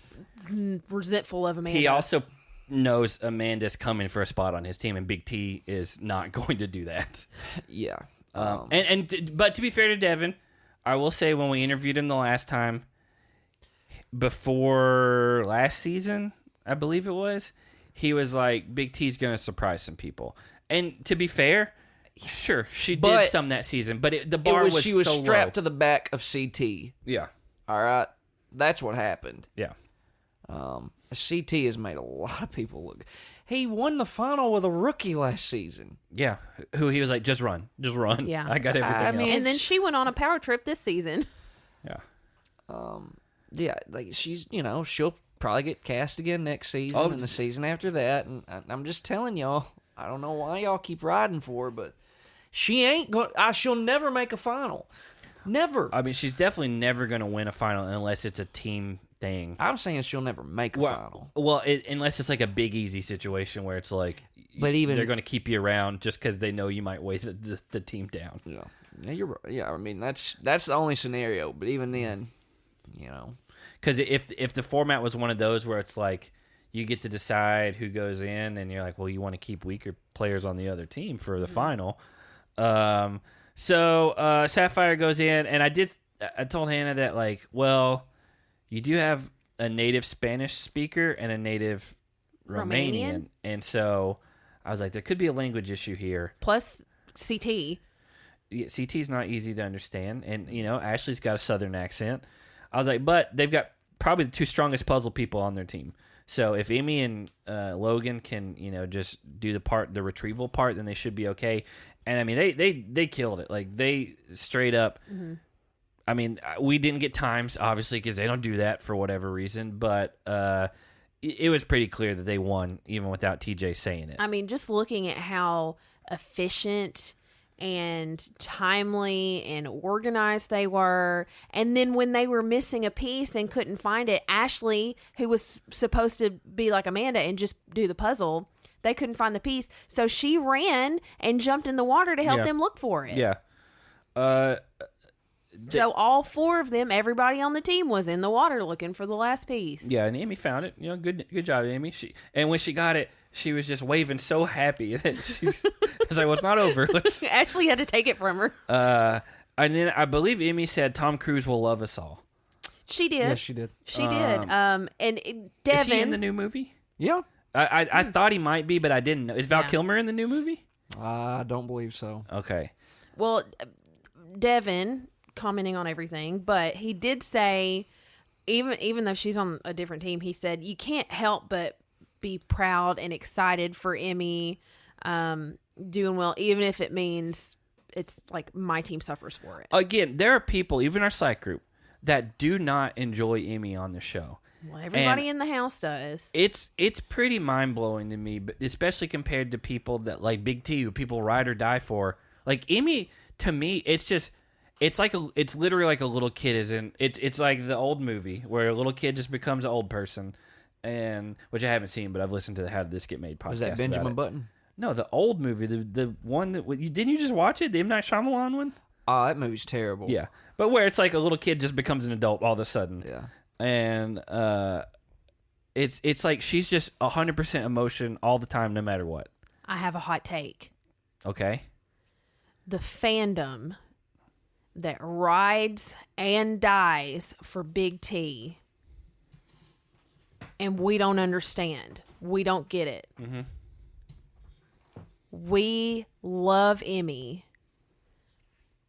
resentful of Amanda. He also knows Amanda's coming for a spot on his team, and Big T is not going to do that. Yeah. But to be fair to Devin, I will say when we interviewed him the last time, before last season, I believe it was, he was like, Big T's going to surprise some people. And to be fair, sure, she did some that season, but the bar was she was so strapped low. to the back of CT. Yeah. All right. That's what happened. Yeah. CT has made a lot of people look. He won the final with a rookie last season. Yeah. Who he was like, just run. Yeah. I got everything else. And then she went on a power trip this season. Yeah. Yeah, like she's, she'll probably get cast again next season and the season after that. And I'm just telling y'all, I don't know why y'all keep riding for her, but she ain't going. She'll never make a final. Never. I mean, she's definitely never going to win a final unless it's a team thing. I'm saying she'll never make a final. Well, unless it's like a Big Easy situation where it's like, but even they're going to keep you around just because they know you might weigh the team down. Yeah, you're right. Yeah, I mean that's the only scenario. But even then, because if the format was one of those where it's like you get to decide who goes in, and you're like, well, you want to keep weaker players on the other team for the final. So Sapphire goes in, and I told Hannah that, like, well, you do have a native Spanish speaker and a native Romanian. And so I was like, there could be a language issue here. Plus CT. Yeah, CT's not easy to understand, and Ashley's got a southern accent. I was like, but they've got probably the two strongest puzzle people on their team. So if Amy and Logan can, just do the retrieval part, then they should be okay. And I mean, they killed it. Like, they straight up. Mm-hmm. I mean, we didn't get times, obviously, because they don't do that for whatever reason. But it was pretty clear that they won, even without TJ saying it. I mean, just looking at how efficient and timely and organized they were. And then when they were missing a piece and couldn't find it, Ashley, who was supposed to be like Amanda and just do the puzzle, they couldn't find the piece. So she ran and jumped in the water to help them look for it. Yeah. So all four of them, everybody on the team was in the water looking for the last piece. Yeah, and Amy found it. Good job, Amy. And when she got it, she was just waving so happy that I was like, well, it's not over. Ashley had to take it from her. And then I believe Amy said Tom Cruise will love us all. She did. Yes, she did. She did. And Devin. Is he in the new movie? Yeah. I thought he might be, but I didn't know. Is Val Kilmer in the new movie? I don't believe so. Okay. Well, Devin, commenting on everything, but he did say, even though she's on a different team, he said, you can't help but be proud and excited for Emmy doing well, even if it means it's like my team suffers for it. Again, there are people, even our psych group, that do not enjoy Emmy on the show. Well, everybody in the house does. It's pretty mind-blowing to me, but especially compared to people that like Big T, who people ride or die for. Like Emmy, to me, it's literally like a little kid is in. It's like the old movie where a little kid just becomes an old person, and which I haven't seen, but I've listened to the How Did This Get Made podcast. Was that Benjamin Button? No, the old movie, the one that didn't you just watch it? The M. Night Shyamalan one? Oh, that movie's terrible. Yeah, but where it's like a little kid just becomes an adult all of a sudden. Yeah. And it's like she's just 100% emotion all the time, no matter what. I have a hot take. Okay. The fandom that rides and dies for Big T, and we don't understand. We don't get it. Mm-hmm. We love Emmy.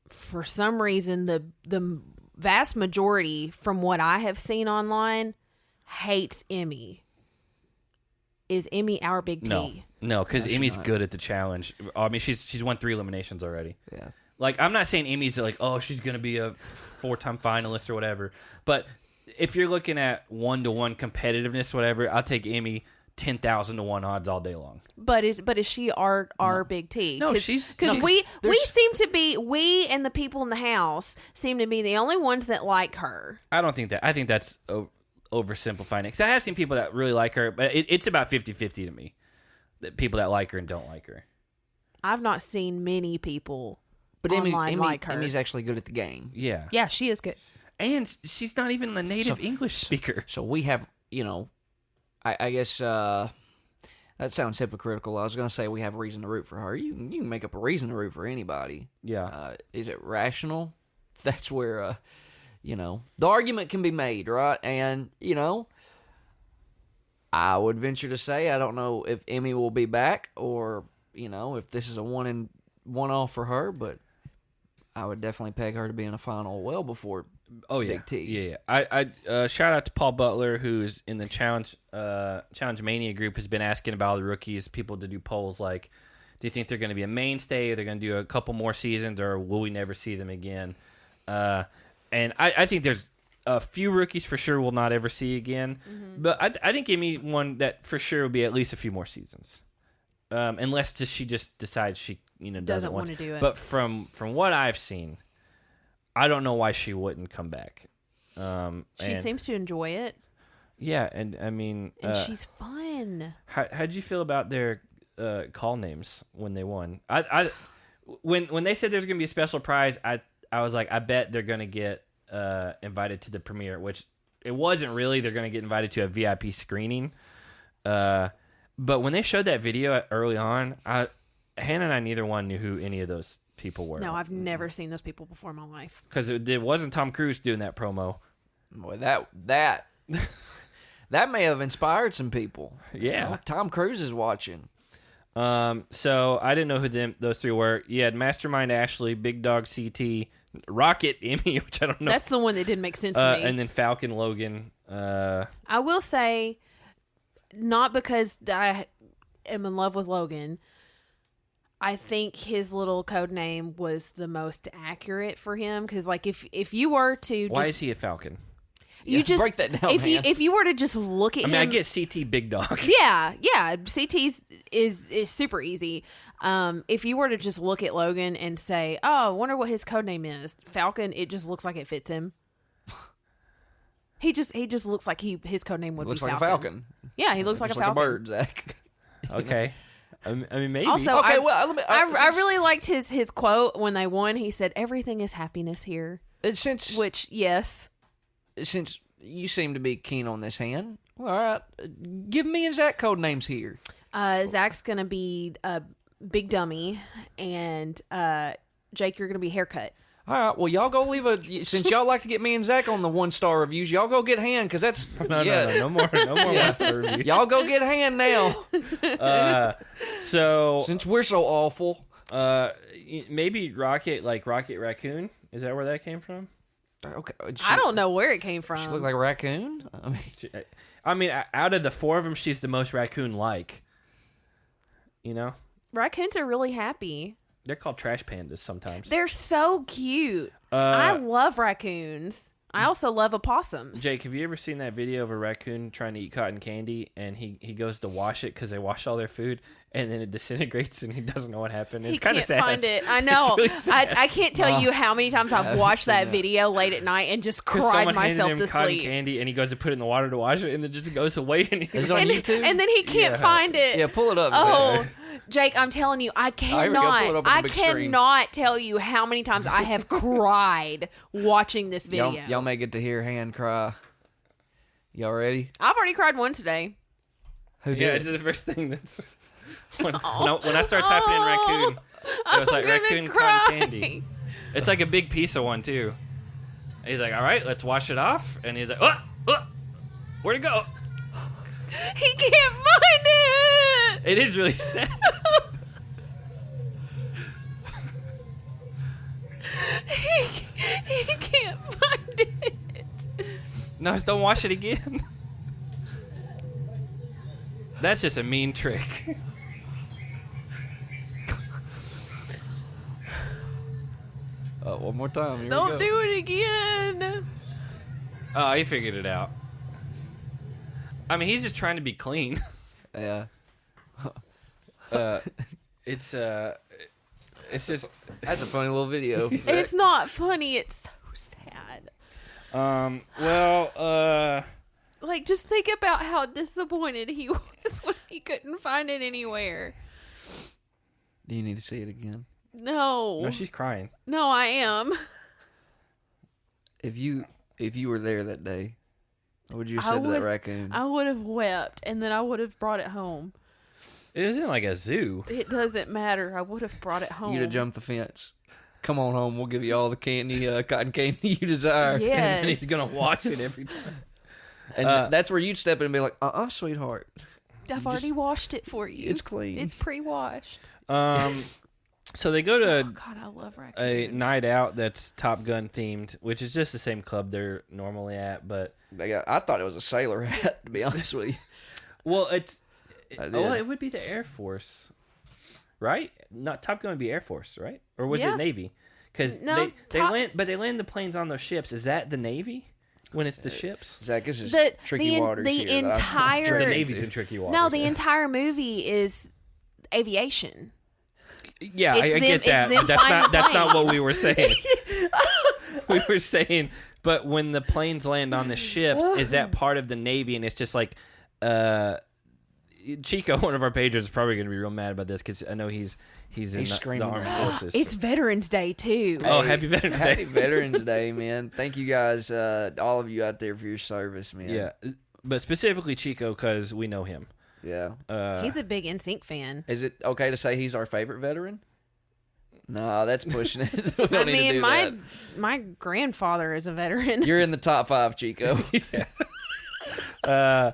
For some reason, the vast majority, from what I have seen online, hates Emmy. Is Emmy our Big T? No, because Emmy's good at the challenge. I mean, she's won 3 eliminations already. Yeah. Like, I'm not saying Emmy's like, oh, she's gonna be a 4-time finalist or whatever. But if you're looking at 1-to-1 competitiveness, whatever, I'll take Emmy 10,000 to 1 odds all day long. But is she our Big T? No, we seem to be, we and the people in the house seem to be the only ones that like her. I don't think that. I think that's oversimplifying it. Because I have seen people that really like her, but it's about 50-50 to me. people that like her and don't like her. I've not seen many people But online like her. Emmy's actually good at the game. Yeah. Yeah, she is good. And she's not even the native English speaker. So we have, I guess that sounds hypocritical. I was going to say we have a reason to root for her. You can make up a reason to root for anybody. Yeah. Is it rational? That's where, the argument can be made, right? And, I would venture to say I don't know if Emmy will be back or, if this is a one-off for her, but I would definitely peg her to be in a final well before Big T. Yeah. I shout out to Paul Butler, who's in the Challenge Mania group, has been asking about all the rookies, people to do polls like, do you think they're going to be a mainstay? Are they going to do a couple more seasons, or will we never see them again? And I think there's a few rookies for sure we'll not ever see again. Mm-hmm. But I think Emmy one that for sure will be at least a few more seasons. Unless she just decides she doesn't want to do it. But from what I've seen, I don't know why she wouldn't come back. She seems to enjoy it. Yeah, and I mean... And she's fun. How'd you feel about their call names when they won? When they said there's going to be a special prize, I was like, I bet they're going to get invited to the premiere, which it wasn't really. They're going to get invited to a VIP screening. But when they showed that video early on, Hannah and I, neither one knew who any of those people were. No, I've never seen those people before in my life. Because it wasn't Tom Cruise doing that promo. Boy, that may have inspired some people. Yeah. Tom Cruise is watching. So I didn't know who those three were. You had Mastermind Ashley, Big Dog CT, Rocket Emmy, which I don't know. That's the one that didn't make sense to me. And then Falcon Logan. I will say, not because I am in love with Logan, I think his little code name was the most accurate for him. Because, like, if you were to, why is he a Falcon? You just break that down. If you were to just look at him, I get CT Big Dog. Yeah. CT's is super easy. If you were to just look at Logan and say, "Oh, I wonder what his code name is," Falcon, it just looks like it fits him. He just looks like his code name would be Falcon. Looks like a falcon. Yeah, he looks like a falcon. Like a bird, Zach. Okay. I mean, maybe. Also, okay, I really liked his quote when they won. He said, "Everything is happiness here." Which, yes. Since you seem to be keen on this hand, all right, give me and Zach code names here. Zach's going to be Big Dummy, and Jake, you're going to be Haircut. All right, well, y'all go since y'all like to get me and Zach on the 1-star reviews, y'all go get hand, because that's... No more 1-star reviews. Y'all go get hand now. So... Since we're so awful. Maybe Rocket Raccoon? Is that where that came from? Okay. I don't know where it came from. She looked like a raccoon? I mean, out of the four of them, she's the most raccoon-like. Raccoons are really happy. They're called trash pandas sometimes. They're so cute. I love raccoons. I also love opossums. Jake, have you ever seen that video of a raccoon trying to eat cotton candy, and he goes to wash it because they wash all their food, and then it disintegrates, and he doesn't know what happened. It's kind of sad. He can't find it. I know. Really I can't tell you how many times I've watched that video late at night and just cried myself to cotton sleep. Candy, and he goes to put it in the water to wash it, and then just goes away. And it's on YouTube. And then he can't find it. Yeah, pull it up. Oh. Jake, I'm telling you, I cannot tell you how many times I have cried watching this video. Y'all may get to hear hand cry. Y'all ready? I've already cried one today. Who did? Yeah, this is the first thing that's... When I start typing in raccoon, it was like raccoon cotton candy. It's like a big piece of one, too. And he's like, all right, let's wash it off. And he's like, where'd it go? He can't find it. It is really sad. he can't find it. No, just don't wash it again. That's just a mean trick. One more time. Here Don't do it again. Oh, he figured it out. I mean, he's just trying to be clean. Yeah. It's just... That's a funny little video. It's not funny. It's so sad. Like, just think about how disappointed he was when he couldn't find it anywhere. Do you need to see it again? No, she's crying. No, I am. If you were there that day, what would you have said to that raccoon? I would have wept, and then I would have brought it home. It was in like a zoo. It doesn't matter. I would have brought it home. You'd have jumped the fence. Come on home. We'll give you all the candy, cotton candy you desire. Yes. And he's going to watch it every time. And that's where you'd step in and be like, sweetheart. I've already washed it for you. It's clean. It's pre-washed. So they go to God, I love raccoons. a night out that's Top Gun themed, which is just the same club they're normally at, but I thought it was a sailor hat, to be honest with you. well, it did. would be the Air Force, right? Not Top Gun would be Air Force, right? Or was Yeah. it Navy? Because No, they land the planes on those ships. Is that the Navy when it's the ships? Zach, this is The tricky waters here. The Navy's in tricky waters. No, the entire movie is aviation. Yeah, It's I them- get it's that. them But flying the that's not what we planes. were saying. We were saying, but when the planes land on the ships, is that part of the Navy? And it's just like, Chico, one of our patrons, is probably going to be real mad about this because I know he's in the screaming. Armed Forces. It's Veterans Day too. Oh, happy Veterans Day. Happy Veterans Day, man. Thank you guys, all of you out there for your service, man. Yeah, but specifically Chico because we know him. Yeah. He's a big NSYNC fan. Is it okay to say he's our favorite veteran? No, that's pushing it. We don't I need to mean, do that. my grandfather is a veteran. You're in the top 5, Chico. Oh,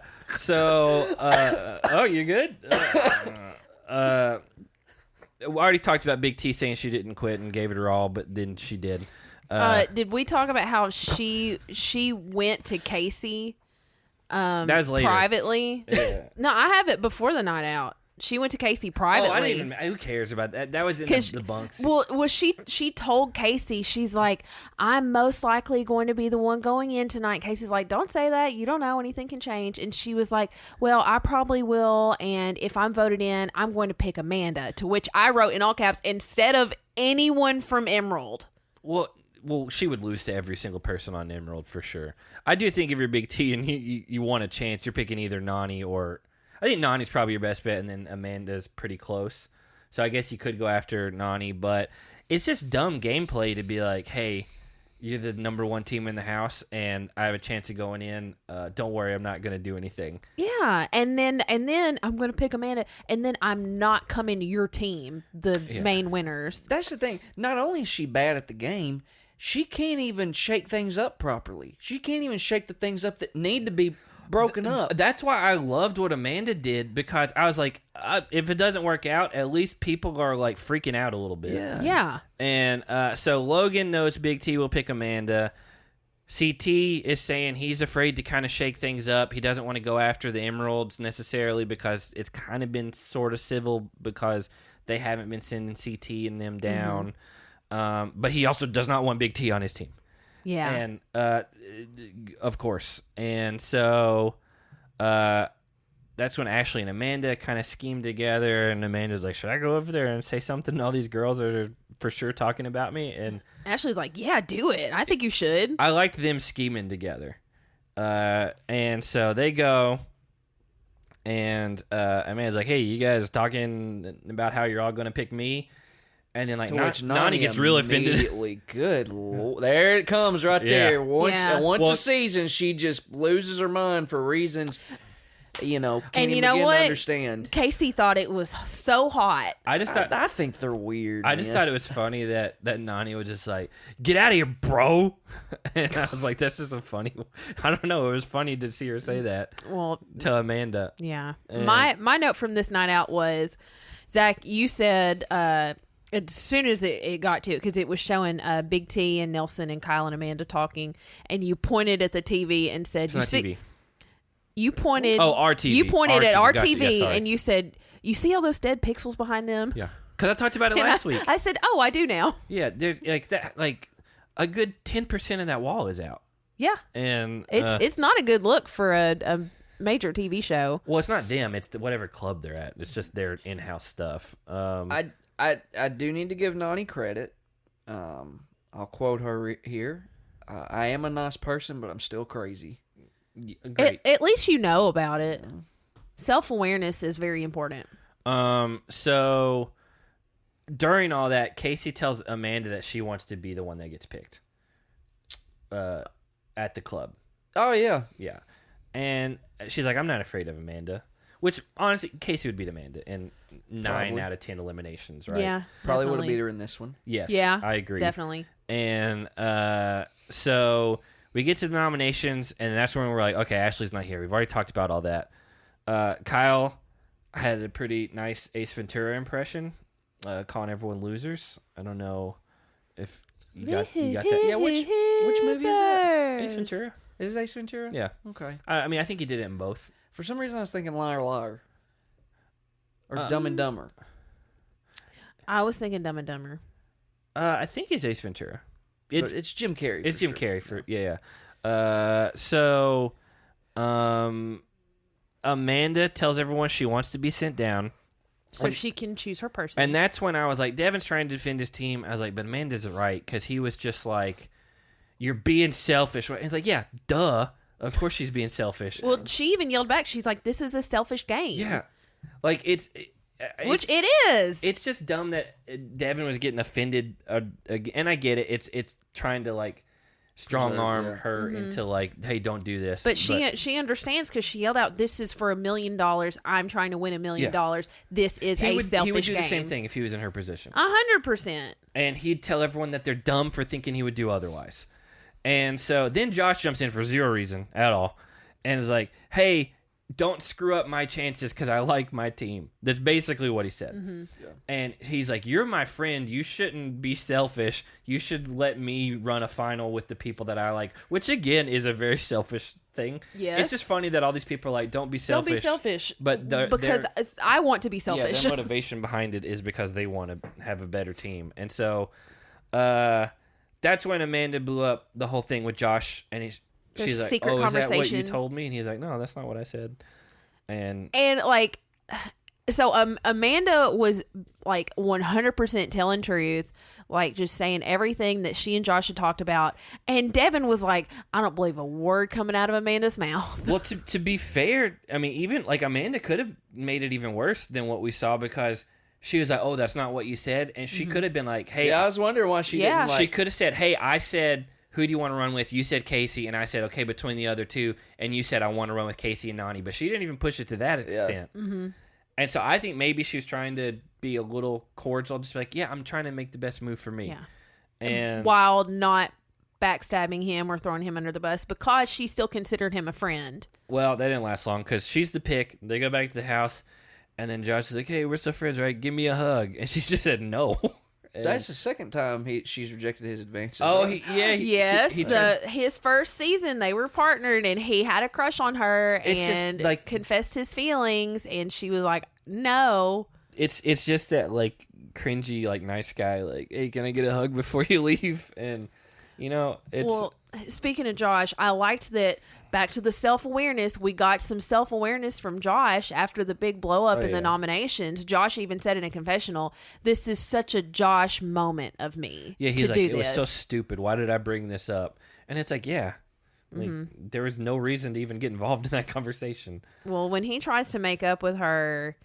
you're good? We already talked about Big T saying she didn't quit and gave it her all, but then she did. Did we talk about how she went to Casey that was later. privately? Yeah. No, I have it before the night out. She went to Casey privately. Oh, I didn't even. Who cares about that? That was in the bunks. Well, she told Casey, she's like, I'm most likely going to be the one going in tonight. Casey's like, don't say that. You don't know. Anything can change. And she was like, well, I probably will. And if I'm voted in, I'm going to pick Amanda. To which I wrote in all caps, instead of anyone from Emerald. Well, she would lose to every single person on Emerald for sure. I do think if you're Big T and you want a chance, you're picking either Nani or... I think Nani's probably your best bet, and then Amanda's pretty close. So I guess you could go after Nani, but it's just dumb gameplay to be like, hey, you're the number one team in the house, and I have a chance of going in. Don't worry, I'm not going to do anything. Yeah, and then I'm going to pick Amanda, and then I'm not coming to your team, the main winners. That's the thing. Not only is she bad at the game, she can't even shake things up properly. She can't even shake the things up that need to be broken up. That's why I loved what Amanda did, because I was like, if it doesn't work out, at least people are like freaking out a little bit. Yeah. And so Logan knows Big T will pick Amanda. CT is saying he's afraid to kind of shake things up. He doesn't want to go after the Emeralds necessarily because it's kind of been sort of civil because they haven't been sending CT and them down. But he also does not want Big T on his team. Yeah. And, of course. And so, that's when Ashley and Amanda kind of schemed together, and Amanda's like, should I go over there and say something? All these girls are for sure talking about me. And Ashley's like, yeah, do it. I think you should. I liked them scheming together. And so they go, and, Amanda's like, hey, you guys talking about how you're all going to pick me? And then, like, Nani gets real offended. Immediately, good Lord. There it comes right there. Once a season, she just loses her mind for reasons, can't And even you know begin what? to understand. Casey thought it was so hot. I just thought... I think they're weird. I just thought it was funny that Nani was just like, get out of here, bro. And I was like, that's just a funny... I don't know. It was funny to see her say that to Amanda. Yeah. And My note from this night out was, Zach, you said... as soon as it got to it, because it was showing Big T and Nelson and Kyle and Amanda talking, and you pointed at the TV and said, It's not TV. You pointed... Oh, our TV. You pointed at our Gotcha. TV, Yeah, and you said, you see all those dead pixels behind them? Yeah. Because I talked about it And last week. I said, oh, I do now. Yeah, there's like that. Like a good 10% of that wall is out, Yeah. and It's not a good look for a major TV show. well, it's not them. It's whatever club they're at. It's just their in-house stuff. I do need to give Nani credit. I'll quote her here. I am a nice person, but I'm still crazy. Great. At least you know about it. Self-awareness is very important. So during all that, Casey tells Amanda that she wants to be the one that gets picked at the club. Oh, yeah. Yeah. And she's like, I'm not afraid of Amanda. Which, honestly, Casey would beat Amanda in 9 out of 10 eliminations, right? Yeah, Probably would have definitely. beat her in this one. Yes. Yeah, I agree. definitely. And so we get to the nominations, and that's when we're like, okay, Ashley's not here. We've already talked about all that. Kyle had a pretty nice Ace Ventura impression, calling everyone losers. I don't know if you got that. Yeah, which movie is that? Ace Ventura? Is it Ace Ventura? Yeah. Okay. I mean, I think he did it in both. For some reason, I was thinking Liar Liar. Or Dumb and Dumber. I was thinking Dumb and Dumber. I think it's Ace Ventura. It's Jim Carrey. It's Jim Carrey for yeah. So Amanda tells everyone she wants to be sent down, So she can choose her person. and that's when I was like, Devin's trying to defend his team. I was like, but Amanda's right, because he was just like, you're being selfish. And he's like, yeah, duh. Of course she's being selfish. Well, she even yelled back. She's like, this is a selfish game. Yeah, like Which it is. It's just dumb that Devin was getting offended, and I get it. It's trying to like strong arm her into like, hey, don't do this. But she understands because she yelled out, "This is for $1 million. I'm trying to win $1 million. This is a selfish game." He would do the same thing if he was in her position. 100%. And he'd tell everyone that they're dumb for thinking he would do otherwise. And so then Josh jumps in for zero reason at all, and is like, hey, don't screw up my chances because I like my team. That's basically what he said. Mm-hmm. Yeah. And he's like, you're my friend. You shouldn't be selfish. You should let me run a final with the people that I like, which, again, is a very selfish thing. Yes. It's just funny that all these people are like, don't be selfish. Don't be selfish. But because I want to be selfish. Yeah, their motivation behind it is because they want to have a better team. And so that's when Amanda blew up the whole thing with Josh. And she's like, secret oh, is that what you conversation. told me? And he's like, no, that's not what I said. And like, so Amanda was like 100% telling truth, like just saying everything that she and Josh had talked about. And Devin was like, I don't believe a word coming out of Amanda's mouth. Well, to be fair, I mean, even like Amanda could have made it even worse than what we saw, because she was like, oh, that's not what you said. And she could have been like, hey. Yeah, I was wondering why she didn't like. She could have said, hey, I said, who do you want to run with? You said Casey, and I said, okay, between the other two. And you said, I want to run with Casey and Nani. But she didn't even push it to that extent. Yeah. Mm-hmm. And so I think maybe she was trying to be a little cordial, just like, yeah, I'm trying to make the best move for me. Yeah. And while not backstabbing him or throwing him under the bus, because she still considered him a friend. Well, that didn't last long, because she's the pick. They go back to the house, and then Josh is like, hey, we're still friends, right? Give me a hug. And she just said no. And that's the second time she's rejected his advances. Oh, right? Yes, his first season they were partnered, and he had a crush on her, It's and just, like, confessed his feelings, and she was like, "No." It's just that like cringy, like nice guy, like, hey, can I get a hug before you leave? And it's Well, speaking of Josh, I liked that. Back to the self-awareness, we got some self-awareness from Josh after the big blow-up in the nominations. Josh even said in a confessional, this is such a Josh moment of me he's to like, do it this. was so stupid. Why did I bring this up? And it's like, yeah, like, there was no reason to even get involved in that conversation. Well, when he tries to make up with her,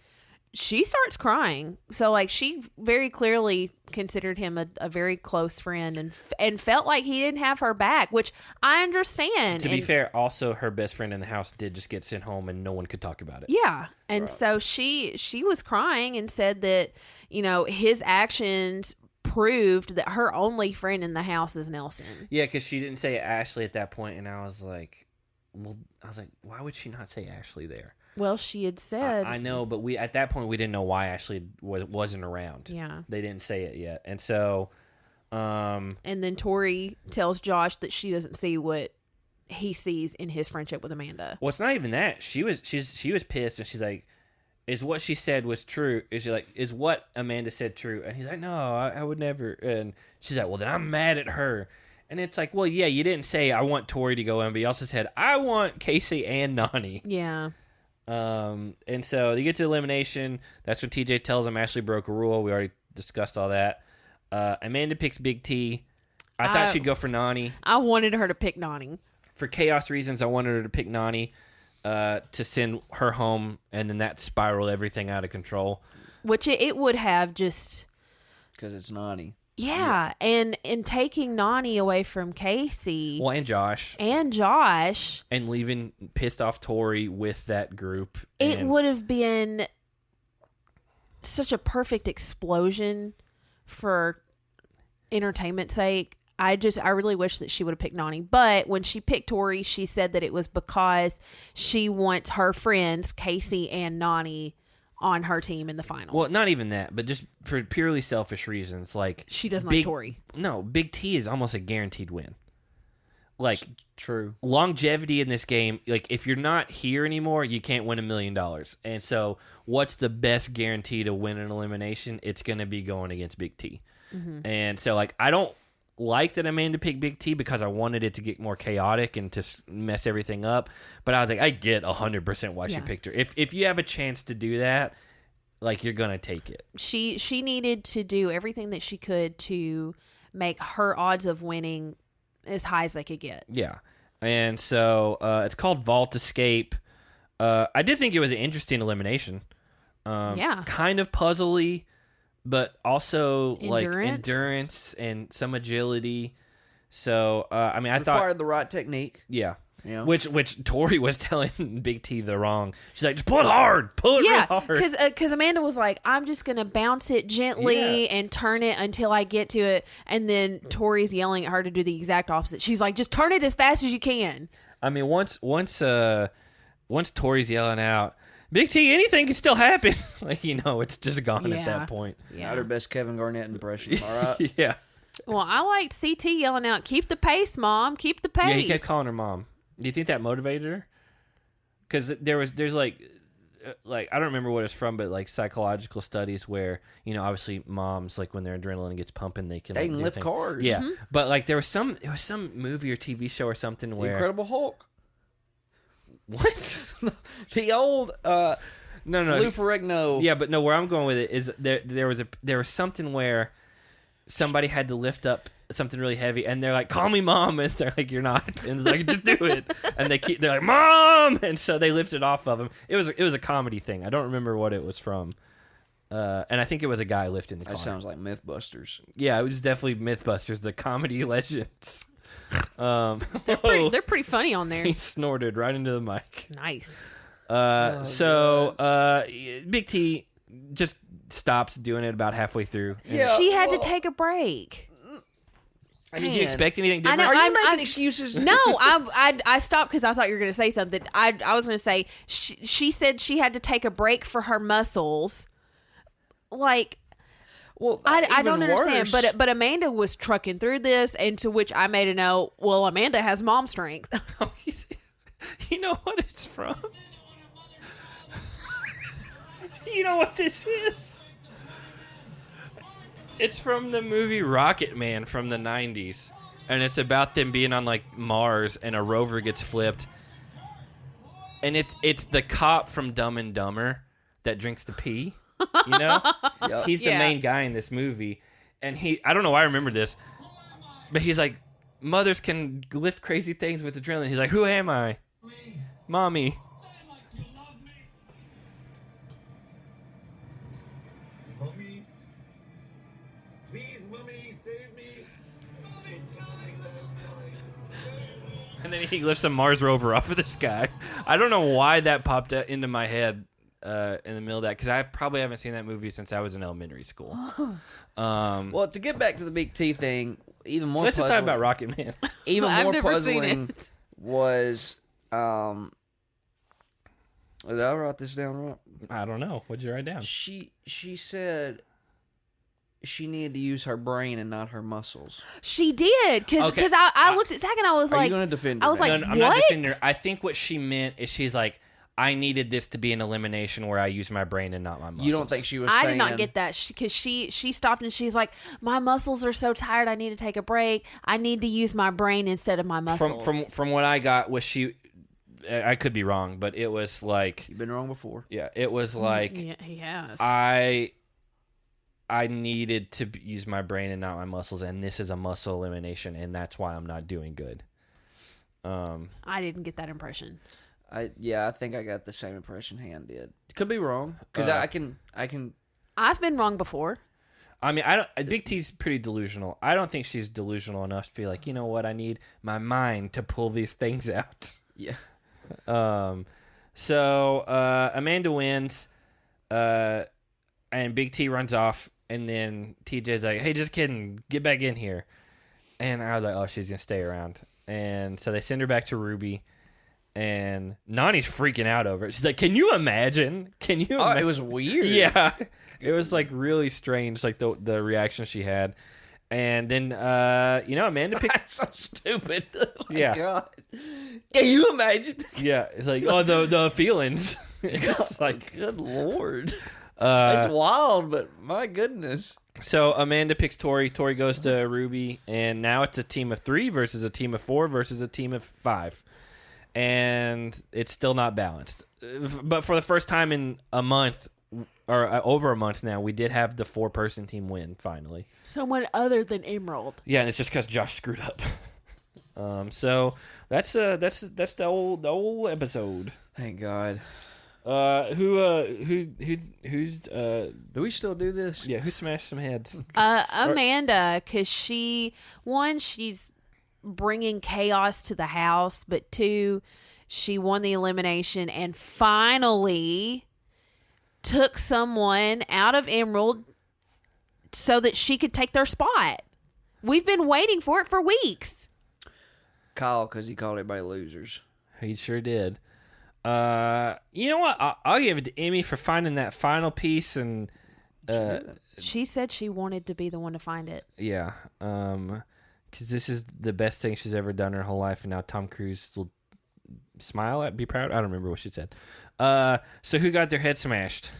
she starts crying. So, like, she very clearly considered him a very close friend and felt like he didn't have her back, which I understand. To be fair, also her best friend in the house did just get sent home, and no one could talk about it. Yeah. And so she was crying and said that, his actions proved that her only friend in the house is Nelson. Yeah, because she didn't say Ashley at that point, and I was like, why would she not say Ashley there? Well, she had said... I know, but at that point, we didn't know why Ashley wasn't around. Yeah. They didn't say it yet. And so... and then Tori tells Josh that she doesn't see what he sees in his friendship with Amanda. Well, it's not even that. She was pissed, and she's like, is what she said was true? Is what Amanda said true? And he's like, no, I would never. And she's like, well, then I'm mad at her. And it's like, well, yeah, you didn't say I want Tori to go in, but you also said I want Casey and Nani. Yeah. And so they get to elimination. That's when TJ tells him Ashley broke a rule. We already discussed all that. Amanda picks Big T. I thought she'd go for Nani. I wanted her to pick Nani. for chaos reasons, I wanted her to pick Nany to send her home, and then that spiraled everything out of control. Which it would have just... Because it's Nany. Yeah, and taking Nany away from Casey. Well, and Josh. And leaving pissed off Tori with that group. It would have been such a perfect explosion for entertainment's sake. I really wish that she would have picked Nany. But when she picked Tori, she said that it was because she wants her friends, Casey and Nany, on her team in the final. Well, not even that, but just for purely selfish reasons. Like, she doesn't like Tori. No, Big T is almost a guaranteed win. Like, true. Longevity in this game, like, if you're not here anymore, you can't win $1 million. And so, what's the best guarantee to win an elimination? It's going to be going against Big T. Mm-hmm. And so, like, I don't like that Amanda picked Big T because I wanted it to get more chaotic and to mess everything up. But I was like, I get 100% why she picked her. If you have a chance to do that, like, you're gonna take it. She needed to do everything that she could to make her odds of winning as high as they could get. Yeah, and so it's called Vault Escape. I did think it was an interesting elimination. Kind of puzzly. But also like endurance and some agility. So I mean, I thought required the right technique. Yeah, you know? Which Tori was telling Big T the wrong. She's like, just pull it hard, pull it real hard. Because Amanda was like, I'm just gonna bounce it gently and turn it until I get to it, and then Tori's yelling at her to do the exact opposite. She's like, just turn it as fast as you can. I mean, once Tori's yelling out, Big T, anything can still happen. Like, it's just gone at that point. Yeah. Not her best Kevin Garnett impression, all right? Yeah. Well, I liked CT yelling out, keep the pace, Mom, keep the pace. Yeah, he kept calling her Mom. Do you think that motivated her? Because there's like, I don't remember what it's from, but like psychological studies where, obviously moms, like when their adrenaline gets pumping, they can lift cars. Yeah. Mm-hmm. But like there was some movie or TV show or something where... The Incredible Hulk. What? The old no Lou Ferrigno. Yeah, but no, where I'm going with it is there was something where somebody had to lift up something really heavy and they're like, call me Mom, and they're like, you're not, and it's like, just do it. And they're like, Mom, and so they lifted off of him. It was a comedy thing. I don't remember what it was from. And I think it was a guy lifting the car. That sounds like Mythbusters. Yeah, it was definitely Mythbusters, the comedy legends. They're pretty funny on there. He snorted right into the mic. Nice. Big T just stops doing it about halfway through. Yeah, she had to take a break. Did you expect anything different? Are you making excuses? No, I stopped because I thought you were going to say something. I was going to say she said she had to take a break for her muscles. Like, well, I don't understand. But Amanda was trucking through this, and to which I made a note. Well, Amanda has mom strength. You know what it's from? You know what this is? It's from the movie Rocket Man from the 90s. And it's about them being on, like, Mars, and a rover gets flipped. And it's the cop from Dumb and Dumber that drinks the pee. You know? Yep. He's the main guy in this movie. And I don't know why I remember this, but he's like, mothers can lift crazy things with adrenaline. He's like, who am I? Mommy. Mommy. Please, Mommy, save me. Mommy's coming. And then he lifts a Mars rover off of this guy. I don't know why that popped into my head in the middle of that, because I probably haven't seen that movie since I was in elementary school. Well, to get back to the Big T thing, even more let's puzzling, just talk about Rocket Man. Even I've more never puzzling seen it. Was did I write this down right? I don't know. What'd you write down? She said she needed to use her brain and not her muscles. She did, because I looked at Zach and I was Are like, you going to defend her? I was like, no, I'm not defending her. I think what she meant is she's like, I needed this to be an elimination where I use my brain and not my muscles. You don't think she was I saying... did not get that, because she stopped and she's like, my muscles are so tired, I need to take a break. I need to use my brain instead of my muscles. From what I got was she... I could be wrong, but it was like... You've been wrong before. Yeah, it was like... Yeah, he has. I needed to use my brain and not my muscles, and this is a muscle elimination, and that's why I'm not doing good. I didn't get that impression. I think I got the same impression Han did. Could be wrong because I can. I've been wrong before. I mean, I don't. Big T's pretty delusional. I don't think she's delusional enough to be like, you know what? I need my mind to pull these things out. Yeah. So Amanda wins, and Big T runs off, and then TJ's like, "Hey, just kidding. Get back in here." And I was like, "Oh, she's gonna stay around." And so they send her back to Ruby, and Nani's freaking out over it. She's like, "Can you imagine? Can you?" Oh, it was weird. Yeah, it was like really strange, like the reaction she had. And then Amanda picks. That's so stupid. Oh my Yeah. God. Can you imagine? Yeah, it's like, oh, the feelings. It's like, good Lord. It's wild, but my goodness. So Amanda picks Tori. Tori goes to Ruby, and now it's a team of 3 versus a team of 4 versus a team of 5, and it's still not balanced. But for the first time in a month, or over a month now, we did have the 4-person team win finally. Someone other than Emerald. Yeah, and it's just because Josh screwed up. So that's the whole episode. Thank God. Who's Do we still do this? yeah, who smashed some heads? Amanda, because she's bringing chaos to the house, but 2, she won the elimination and finally took someone out of Emerald so that she could take their spot. We've been waiting for it for weeks. Kyle, because he called everybody losers. He sure did. You know what? I'll give it to Emmy for finding that final piece, and She said she wanted to be the one to find it. yeah, because this is the best thing she's ever done her whole life, and now Tom Cruise will smile at, be proud. I don't remember what she said. So who got their head smashed?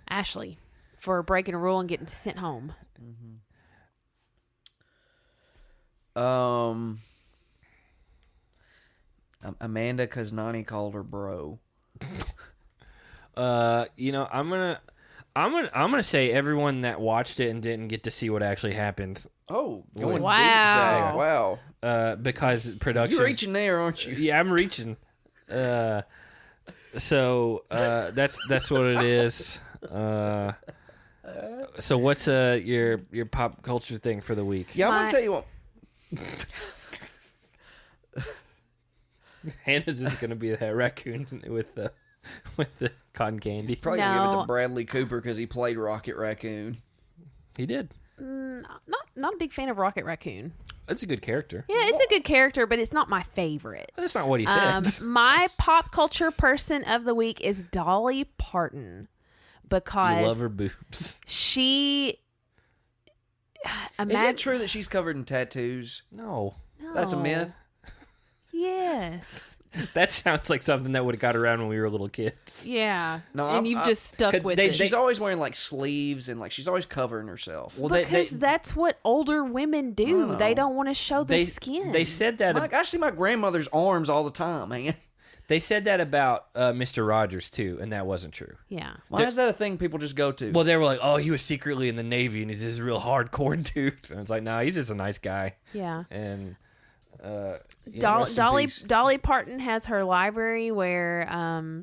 Ashley, for breaking a rule and getting sent home. Amanda, because Nani called her bro. I'm gonna say everyone that watched it and didn't get to see what actually happened. Oh, going Wow. deep, Zach. Wow. Because production. You're reaching there, aren't you? Yeah, I'm reaching. So that's what it is. So what's your pop culture thing for the week? Yeah, I'm gonna tell you what. Hannah's is gonna be that raccoon with the cotton candy. Probably gonna give it No. to Bradley Cooper because he played Rocket Raccoon. He did. Not a big fan of Rocket Raccoon. That's a good character. Yeah, it's a good character, but it's not my favorite. That's not what he said. My pop culture person of the week is Dolly Parton, because You love her boobs. she. Is it true that she's covered in tattoos? No. That's a myth. Yes. That sounds like something that would have got around when we were little kids. Yeah. No, and you've just stuck with it. She's always wearing like sleeves and like she's always covering herself. Well, Because that's what older women do. They don't want to show the skin. They said that. I see my grandmother's arms all the time, man. They said that about Mr. Rogers too, and that wasn't true. Yeah. Why is that a thing people just go to? Well, they were like, "Oh, he was secretly in the Navy, and he's this real hardcore dude." And it's like, "Nah, he's just a nice guy." Yeah. And Dolly Parton has her library where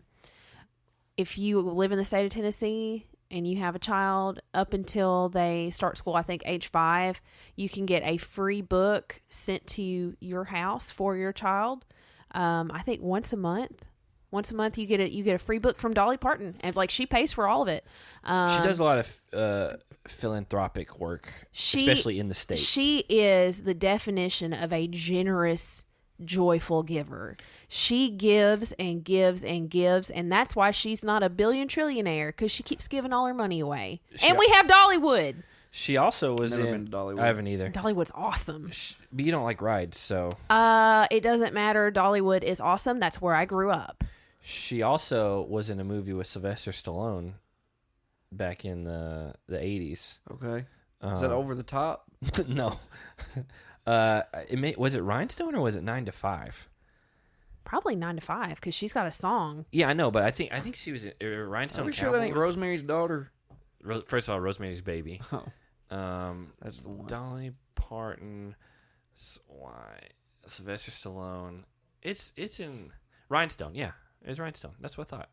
if you live in the state of Tennessee and you have a child up until they start school, I think age 5, you can get a free book sent to your house for your child. I think once a month. Once a month, you get a free book from Dolly Parton, and like she pays for all of it. she does a lot of philanthropic work, especially in the States. She is the definition of a generous, joyful giver. She gives and gives and gives, and that's why she's not a billion trillionaire, because she keeps giving all her money away. And we have Dollywood. She also was Never in. been to Dollywood. I haven't either. Dollywood's awesome. But you don't like rides, so. It doesn't matter. Dollywood is awesome. That's where I grew up. She also was in a movie with Sylvester Stallone back in the 80s. Okay. Is that over the top? No. Was it Rhinestone or was it 9 to 5? Probably 9 to 5, because she's got a song. Yeah, I know, but I think she was in Rhinestone. Are we sure that ain't Rosemary's Daughter? First of all, Rosemary's Baby. Oh, that's the one. Dolly Parton, Sylvester Stallone. It's in Rhinestone. Yeah, it's Rhinestone. That's what I thought.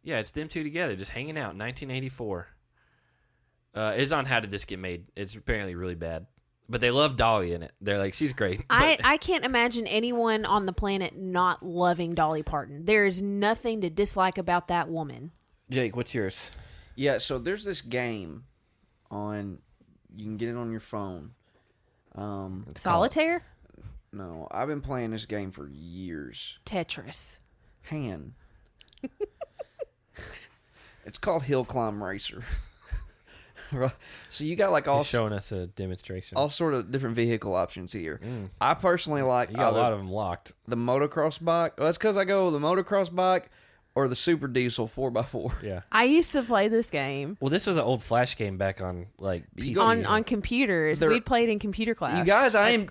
Yeah, it's them two together just hanging out in 1984. It's on How Did This Get Made. It's apparently really bad. But they love Dolly in it. They're like, she's great. I can't imagine anyone on the planet not loving Dolly Parton. There is nothing to dislike about that woman. Jake, what's yours? Yeah, so there's this game on, you can get it on your phone. Solitaire? No, I've been playing this game for years. Tetris. It's called Hill Climb Racer. So you got like all He's showing us a demonstration. all sort of different vehicle options here. I personally like You got a lot of them locked. the motocross bike. Well, that's because I go with the motocross bike or the super diesel 4x4. Yeah. I used to play this game Well, this was an old Flash game back on like PC. on computers. They're- We'd played in computer class. You guys, I am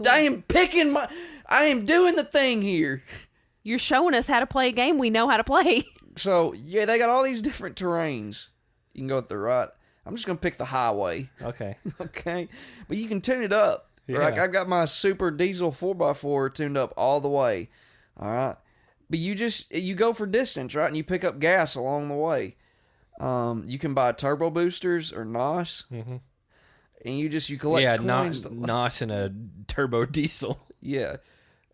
doing the thing here. You're showing us how to play a game we know how to play. So yeah, they got all these different terrains. You can go with the right. I'm just gonna pick the highway. Okay. Okay, but you can tune it up. Yeah. Like I've got my super diesel 4x4 tuned up all the way. All right, but you go for distance, right? And you pick up gas along the way. You can buy turbo boosters or NOS, and you collect coins. NOS and a turbo diesel. Yeah,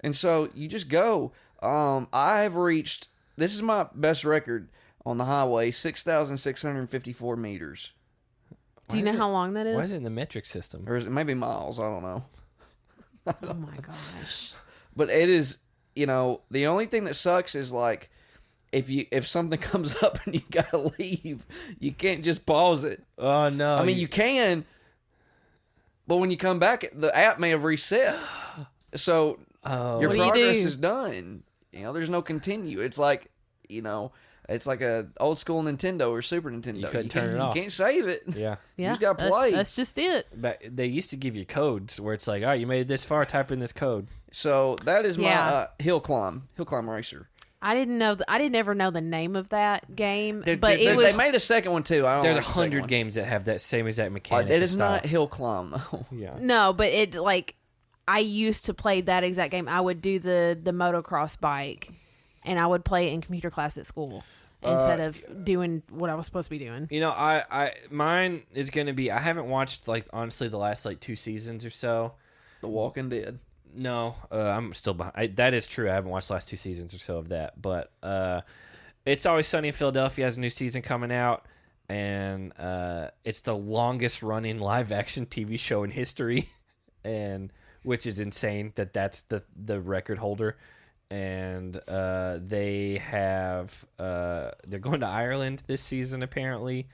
and so you just go. I have reached. This is my best record on the highway: 6,654 meters. Do you know how long that is? Why is it in the metric system? Or is it maybe miles? I don't know. Oh my gosh. But it is, the only thing that sucks is like if something comes up and you gotta leave, you can't just pause it. Oh no! I mean, you can, but when you come back, the app may have reset, so your What do you progress do? is done. There's no continue. It's like, it's like a old school Nintendo or Super Nintendo. You couldn't turn it off. You can't save it. Yeah. Yeah, just gotta play. That's just it. But they used to give you codes where it's like, all right, you made it this far, type in this code. So that is my Yeah. hill climb racer. I didn't know. I didn't ever know the name of that game, There- but there- it was. They made a second one too. I don't There's know. 100 games that have that same exact mechanic. It is and style. not hill climb though. Yeah. No, but it like I used to play that exact game. I would do the motocross bike, and I would play it in computer class at school instead of doing what I was supposed to be doing. Mine is gonna be. I haven't watched honestly the last 2 seasons or so. The Walking Dead. No, I'm still behind. That is true. I haven't watched the last 2 seasons or so of that. But It's Always Sunny in Philadelphia has a new season coming out, and it's the longest running live action TV show in history, and which is insane that's the record holder. And they have they're going to Ireland this season apparently.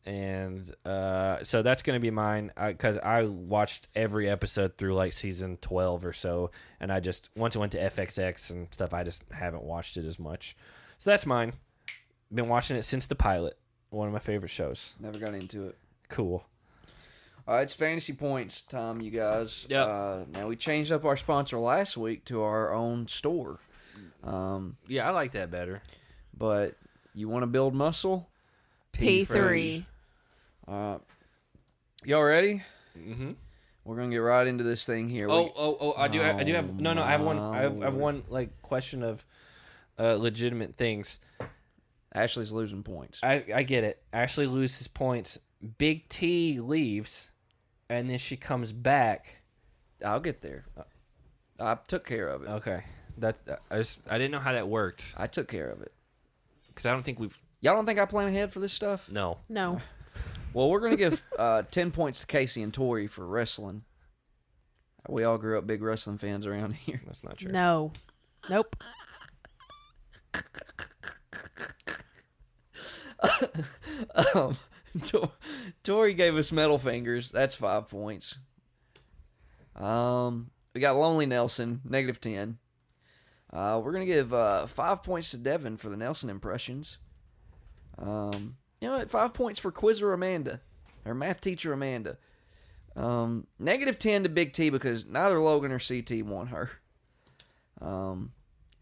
And so that's going to be mine because I watched every episode through season 12 or so. And I just, once it went to FXX and stuff, I just haven't watched it as much. So that's mine. Been watching it since the pilot. One of my favorite shows. Never got into it. Cool. All right, it's fantasy points time, you guys. Yep. Now we changed up our sponsor last week to our own store. Yeah, I like that better. But you want to build muscle? P3. Y'all ready? Mm-hmm. We're gonna get right into this thing here. I do have no. I have one. I have one question of legitimate things. Ashley's losing points. I get it. Ashley loses points. Big T leaves, and then she comes back. I'll get there. I took care of it. Okay, I didn't know how that worked I took care of it. because I don't think we've. Y'all don't think I plan ahead for this stuff? No. No. Well, we're gonna give 10 points to Casey and Tori for wrestling. We all grew up big wrestling fans around here. That's not true. No. Nope. Tori gave us metal fingers. That's 5 points. We got Lonely Nelson, -10. We're gonna give 5 points to Devin for the Nelson impressions. You know what? 5 points for Quizzer Amanda, or math teacher Amanda. -10 to Big T because neither Logan or CT want her. As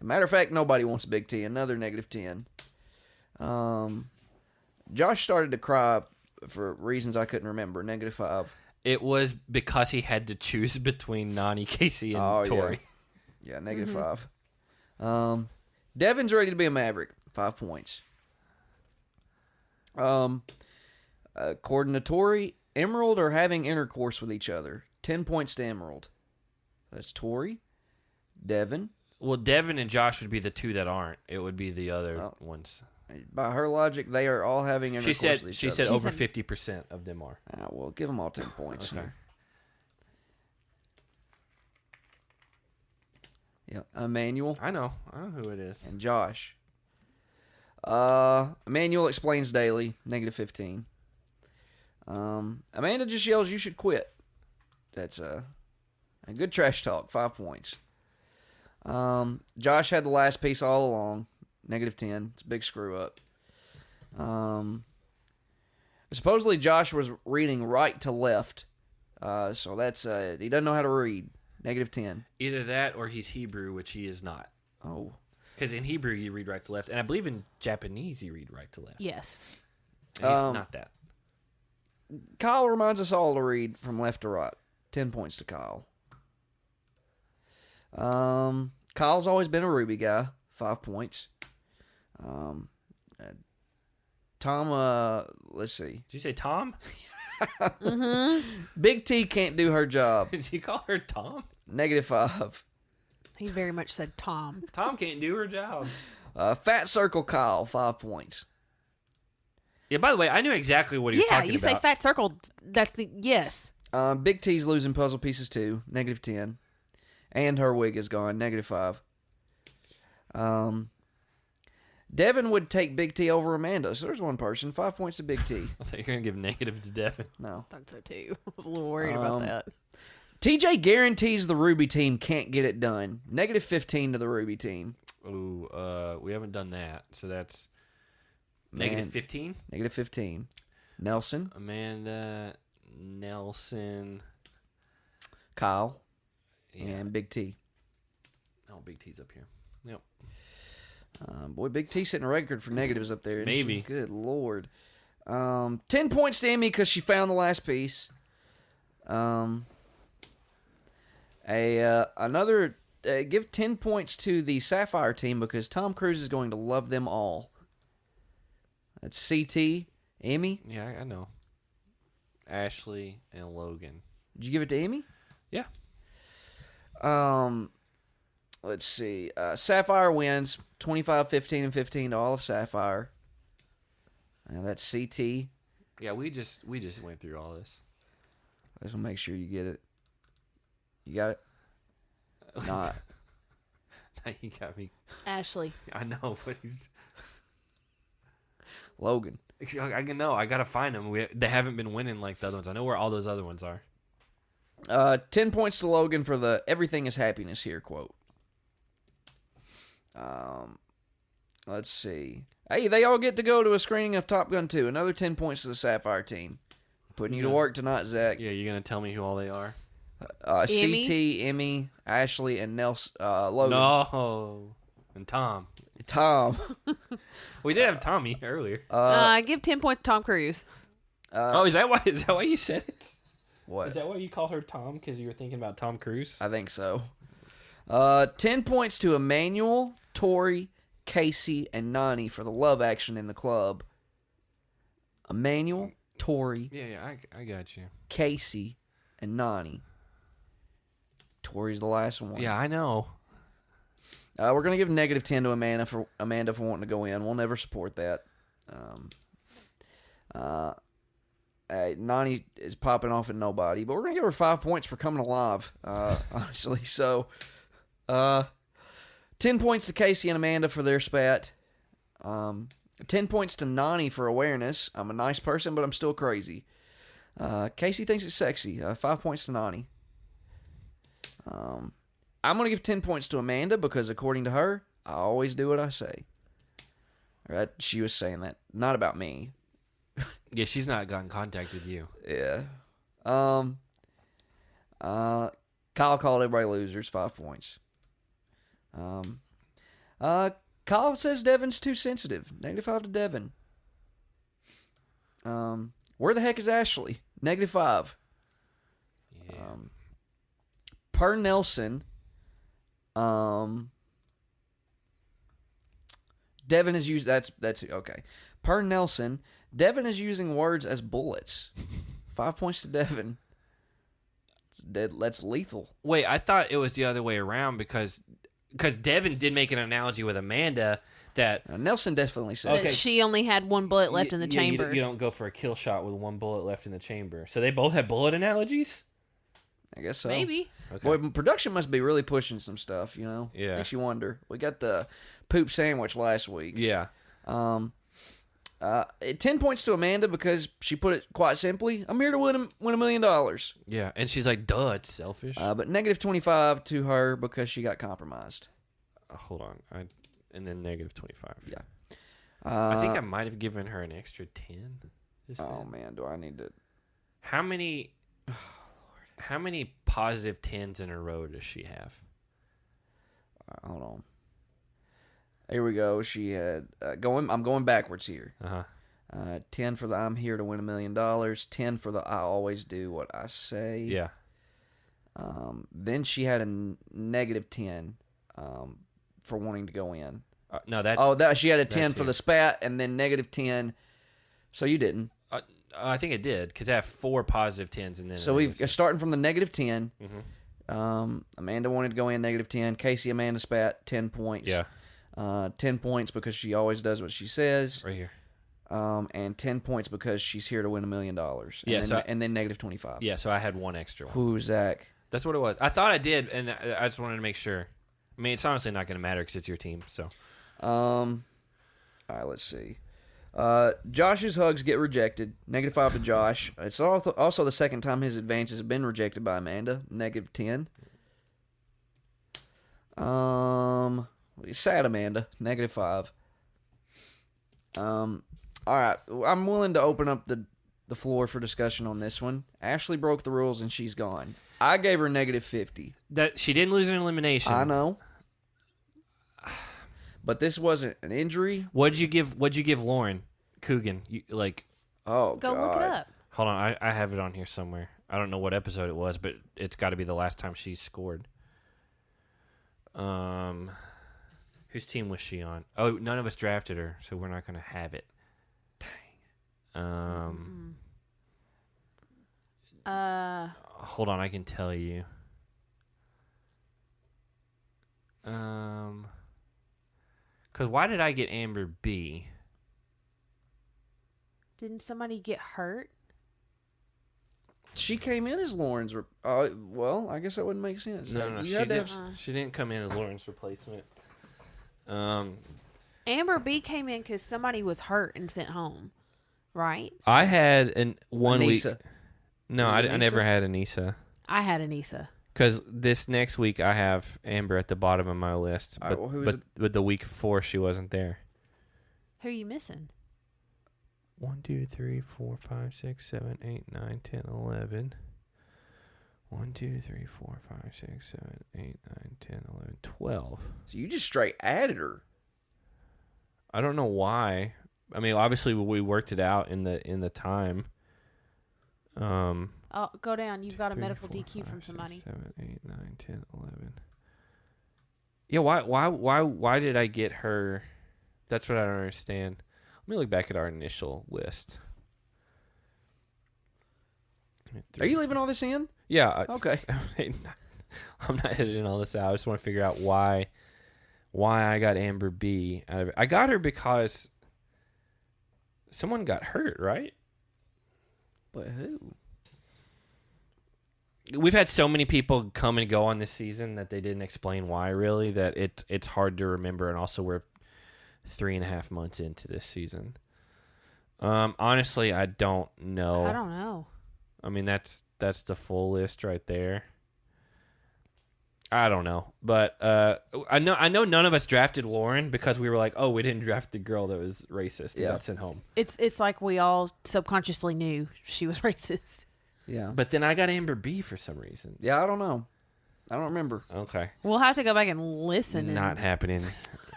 a matter of fact, nobody wants Big T. Another -10. Josh started to cry for reasons I couldn't remember. -5. It was because he had to choose between Nani, Casey, and Tori. Yeah, -5. Devin's ready to be a Maverick. 5 points. According to Tori, Emerald are having intercourse with each other. 10 points to Emerald. That's Tori. Devin. Well, Devin and Josh would be the two that aren't. It would be the other ones. By her logic, they are all having intercourse with each other. She said over 50% of them are. Well, give them all 10 points here. Yeah, Emmanuel. I know who it is. And Josh. Emmanuel explains daily. -15. Amanda just yells, "You should quit." That's a good trash talk. 5 points. Josh had the last piece all along. -10. It's a big screw up. Supposedly Josh was reading right to left. So that's he doesn't know how to read. -10. Either that or he's Hebrew, which he is not. Oh. Because in Hebrew you read right to left, and I believe in Japanese you read right to left. Yes. And he's not that. Kyle reminds us all to read from left to right. 10 points to Kyle. Kyle's always been a Ruby guy. 5 points. Tom, let's see. Did you say Tom? Big T can't do her job. Did you call her Tom? -5. He very much said Tom. Tom can't do her job. Fat Circle Kyle, 5 points. Yeah, by the way, I knew exactly what he was talking you about. say fat circle. That's the yes. Big T's losing puzzle pieces too. -10. And her wig is gone. -5. Devin would take Big T over Amanda. So there's one person. 5 points to Big T. I thought you were going to give negative to Devin. No. I thought so too. I was a little worried about that. TJ guarantees the Ruby team can't get it done. -15 to the Ruby team. Ooh, we haven't done that. So that's -15? -15. Nelson. Amanda, Nelson, Kyle. yeah. And Big T. Oh, Big T's up here. Yep. Boy, Big T setting a record for negatives up there. Isn't Maybe. she? Good Lord. 10 points to Emmy because she found the last piece. Give 10 points to the Sapphire team because Tom Cruise is going to love them all. That's CT, Emmy. Yeah, I know. Ashley and Logan. Did you give it to Emmy? Yeah. Let's see. Sapphire wins 25, 15, and 15 to all of Sapphire. And that's CT. Yeah, we just went through all this. I just want to make sure you get it. You got it? Not. You got me. Ashley. I know, but he's... Logan. I can know. I got to find them. They haven't been winning like the other ones. I know where all those other ones are. 10 points to Logan for the "everything is happiness here" quote. Let's see. Hey, they all get to go to a screening of Top Gun 2. Another 10 points to the Sapphire team. Putting you to work tonight, Zach. Yeah, you're going to tell me who all they are? Emmy? CT, Emmy, Ashley, and Nelson, Logan. No. And Tom. Tom. We did have Tommy earlier. Give 10 points to Tom Cruise. Is that why you said it? What? Is that why you called her Tom? Because you were thinking about Tom Cruise? I think so. 10 points to Emmanuel, Tori, Casey, and Nani for the love action in the club. Emmanuel, Tori, Yeah, I got you. Casey, and Nani. Tori's the last one. Yeah, I know. We're gonna give -10 to Amanda for wanting to go in. We'll never support that. Nani is popping off at nobody, but we're gonna give her 5 points for coming alive. Honestly, so 10 points to Casey and Amanda for their spat. 10 points to Nani for awareness. I'm a nice person, but I'm still crazy. Casey thinks it's sexy. 5 points to Nani. I'm going to give 10 points to Amanda because, according to her, I always do what I say. Right? She was saying that. Not about me. Yeah, she's not got in contact with you. Yeah. Kyle called everybody losers. 5 points. Kyle says Devin's too sensitive. -5 to Devin. Where the heck is Ashley? -5. Yeah. Per Nelson. Devin is used. That's okay. Per Nelson, Devin is using words as bullets. 5 points to Devin. That's lethal. Wait, I thought it was the other way around because Devin did make an analogy with Amanda that Nelson definitely said Okay. That she only had one bullet left in the chamber. You don't go for a kill shot with one bullet left in the chamber. So they both had bullet analogies? I guess so. Maybe. Okay. Boy, production must be really pushing some stuff, you know? Yeah. Makes you wonder. We got the poop sandwich last week. Yeah. 10 points to Amanda because she put it quite simply, I'm here to win $1 million. Yeah. And she's like, duh, it's selfish. But negative 25 to her because she got compromised. Hold on. And then negative 25. Yeah. I think I might have given her an extra 10. Oh, man, do I need to... How many positive 10s in a row does she have? Hold on. Here we go. She had... I'm going backwards here. Uh-huh. 10 for the I'm here to win $1 million. 10 for the I always do what I say. Yeah. Then she had a negative 10 for wanting to go in. No, that's... she had a 10 that's for here. the spat and then negative 10. So you didn't. I think it did because I have 4 positive 10s and then... So we've starting from the negative 10. Mm-hmm. Amanda wanted to go in negative 10. Casey, Amanda spat 10 points. Yeah. 10 points because she always does what she says. Right here. And 10 points because she's here to win $1 million. And then negative 25. Yeah, so I had one extra one. Who's Zach? That's what it was. I thought I did, and I just wanted to make sure. I mean, it's honestly not going to matter because it's your team, so... All right, let's see. Josh's hugs get rejected. Negative 5 to Josh. It's also the second time his advances have been rejected by Amanda. Negative 10. Sad Amanda. Negative 5. All right. I'm willing to open up the floor for discussion on this one. Ashley broke the rules and she's gone. I gave her negative 50. That she didn't lose an elimination. I know. But this wasn't an injury. What'd you give Lauren Coogan? Oh, Go God. look it up. Hold on, I have it on here somewhere. I don't know what episode it was, but it's got to be the last time she scored. Whose team was she on? Oh, none of us drafted her, so we're not going to have it. Dang. Hold on, I can tell you. Because why did I get Amber B? Didn't somebody get hurt? She came in as Lauren's. Well, I guess that wouldn't make sense. No, You had to have- she didn't come in as Lauren's replacement. Amber B came in because somebody was hurt and sent home, right? I had an 1 week. Anissa. No, Was it I never Anissa? had Anissa. I had Anissa. Because this next week I have Amber at the bottom of my list, All but right, well, who's but, it? but the week before she wasn't there. Who are you missing? 1, 2, 3, 4, 5, 6, 7, 8, 9, 10, 11. 1, 2, 3, 4, 5, 6, 7, 8, 9, 10, 11, 12. So you just straight added her. I don't know why. I mean, obviously we worked it out in the time. Oh, go down. You've got a 3, medical 4, DQ 5, from 6, somebody. 7, 8, 9, 10, 11. Yeah, why did I get her? That's what I don't understand. Let me look back at our initial list. Are you leaving all this in? Yeah. Okay. I'm not editing all this out. I just want to figure out why I got Amber B out of it. I got her because someone got hurt, right? But who? We've had so many people come and go on this season that they didn't explain why, really, that it's hard to remember, and also we're 3.5 months into this season. Honestly, I don't know. I don't know. I mean, that's the full list right there. I don't know, but I know none of us drafted Lauren because we were like, oh, we didn't draft the girl that was racist and got sent home. It's like we all subconsciously knew she was racist. Yeah. But then I got Amber B for some reason. Yeah, I don't know. I don't remember. Okay, We'll have to go back and listen. not happening.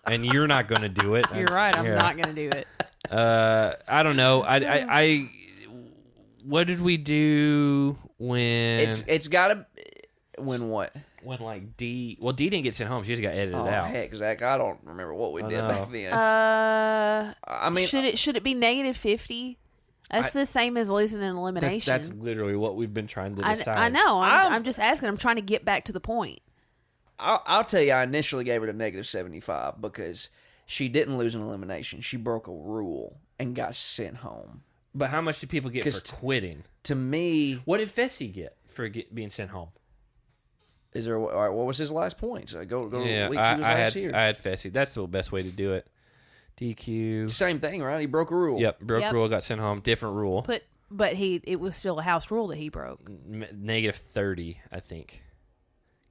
And you're not going to do it. You're right. I'm Yeah. not going to do it. I don't know. I what did we do when It's got to win what? when like D didn't get sent home. She just got edited Oh, out. heck, Zach, I don't remember what we did know. back then. I mean, should it be negative 50? That's the same as losing an elimination. That's literally what we've been trying to decide. I know. I'm just asking. I'm trying to get back to the point. I'll tell you, I initially gave it a negative 75 because she didn't lose an elimination. She broke a rule and got sent home. But how much do people get for quitting? To me, What did Fessy get for being sent home? is there? All right, what was his last points? Go. Yeah, leak I who was last had year. Fessy. That's the best way to do it. DQ. Same thing, right? He broke a rule. Yep, broke Yep. rule, got sent home. Different rule. But it was still a house rule that he broke. Negative 30, I think.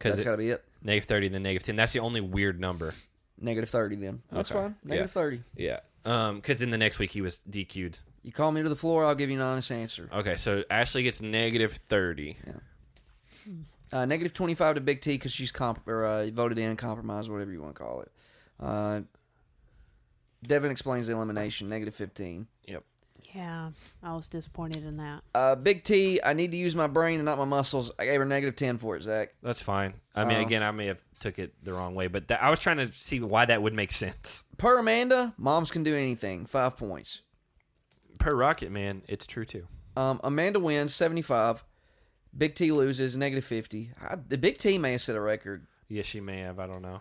That's got to be it. Negative 30, then negative 10. That's the only weird number. Negative 30 then. That's Okay. fine. Negative 30. Yeah. Because in the next week he was DQ'd. You call me to the floor, I'll give you an honest answer. Okay, so Ashley gets negative 30. Negative 25 to Big T because she's voted in, compromised, whatever you want to call it. Devin explains the elimination, negative 15. Yep. Yeah, I was disappointed in that. Big T, I need to use my brain and not my muscles. I gave her negative 10 for it, Zach. That's fine. I mean, again, I may have took it the wrong way, but I was trying to see why that would make sense. Per Amanda, moms can do anything. 5 points. Per Rocket Man, it's true too. Amanda wins, 75. Big T loses, negative 50. The Big T may have set a record. Yes, she may have. I don't know.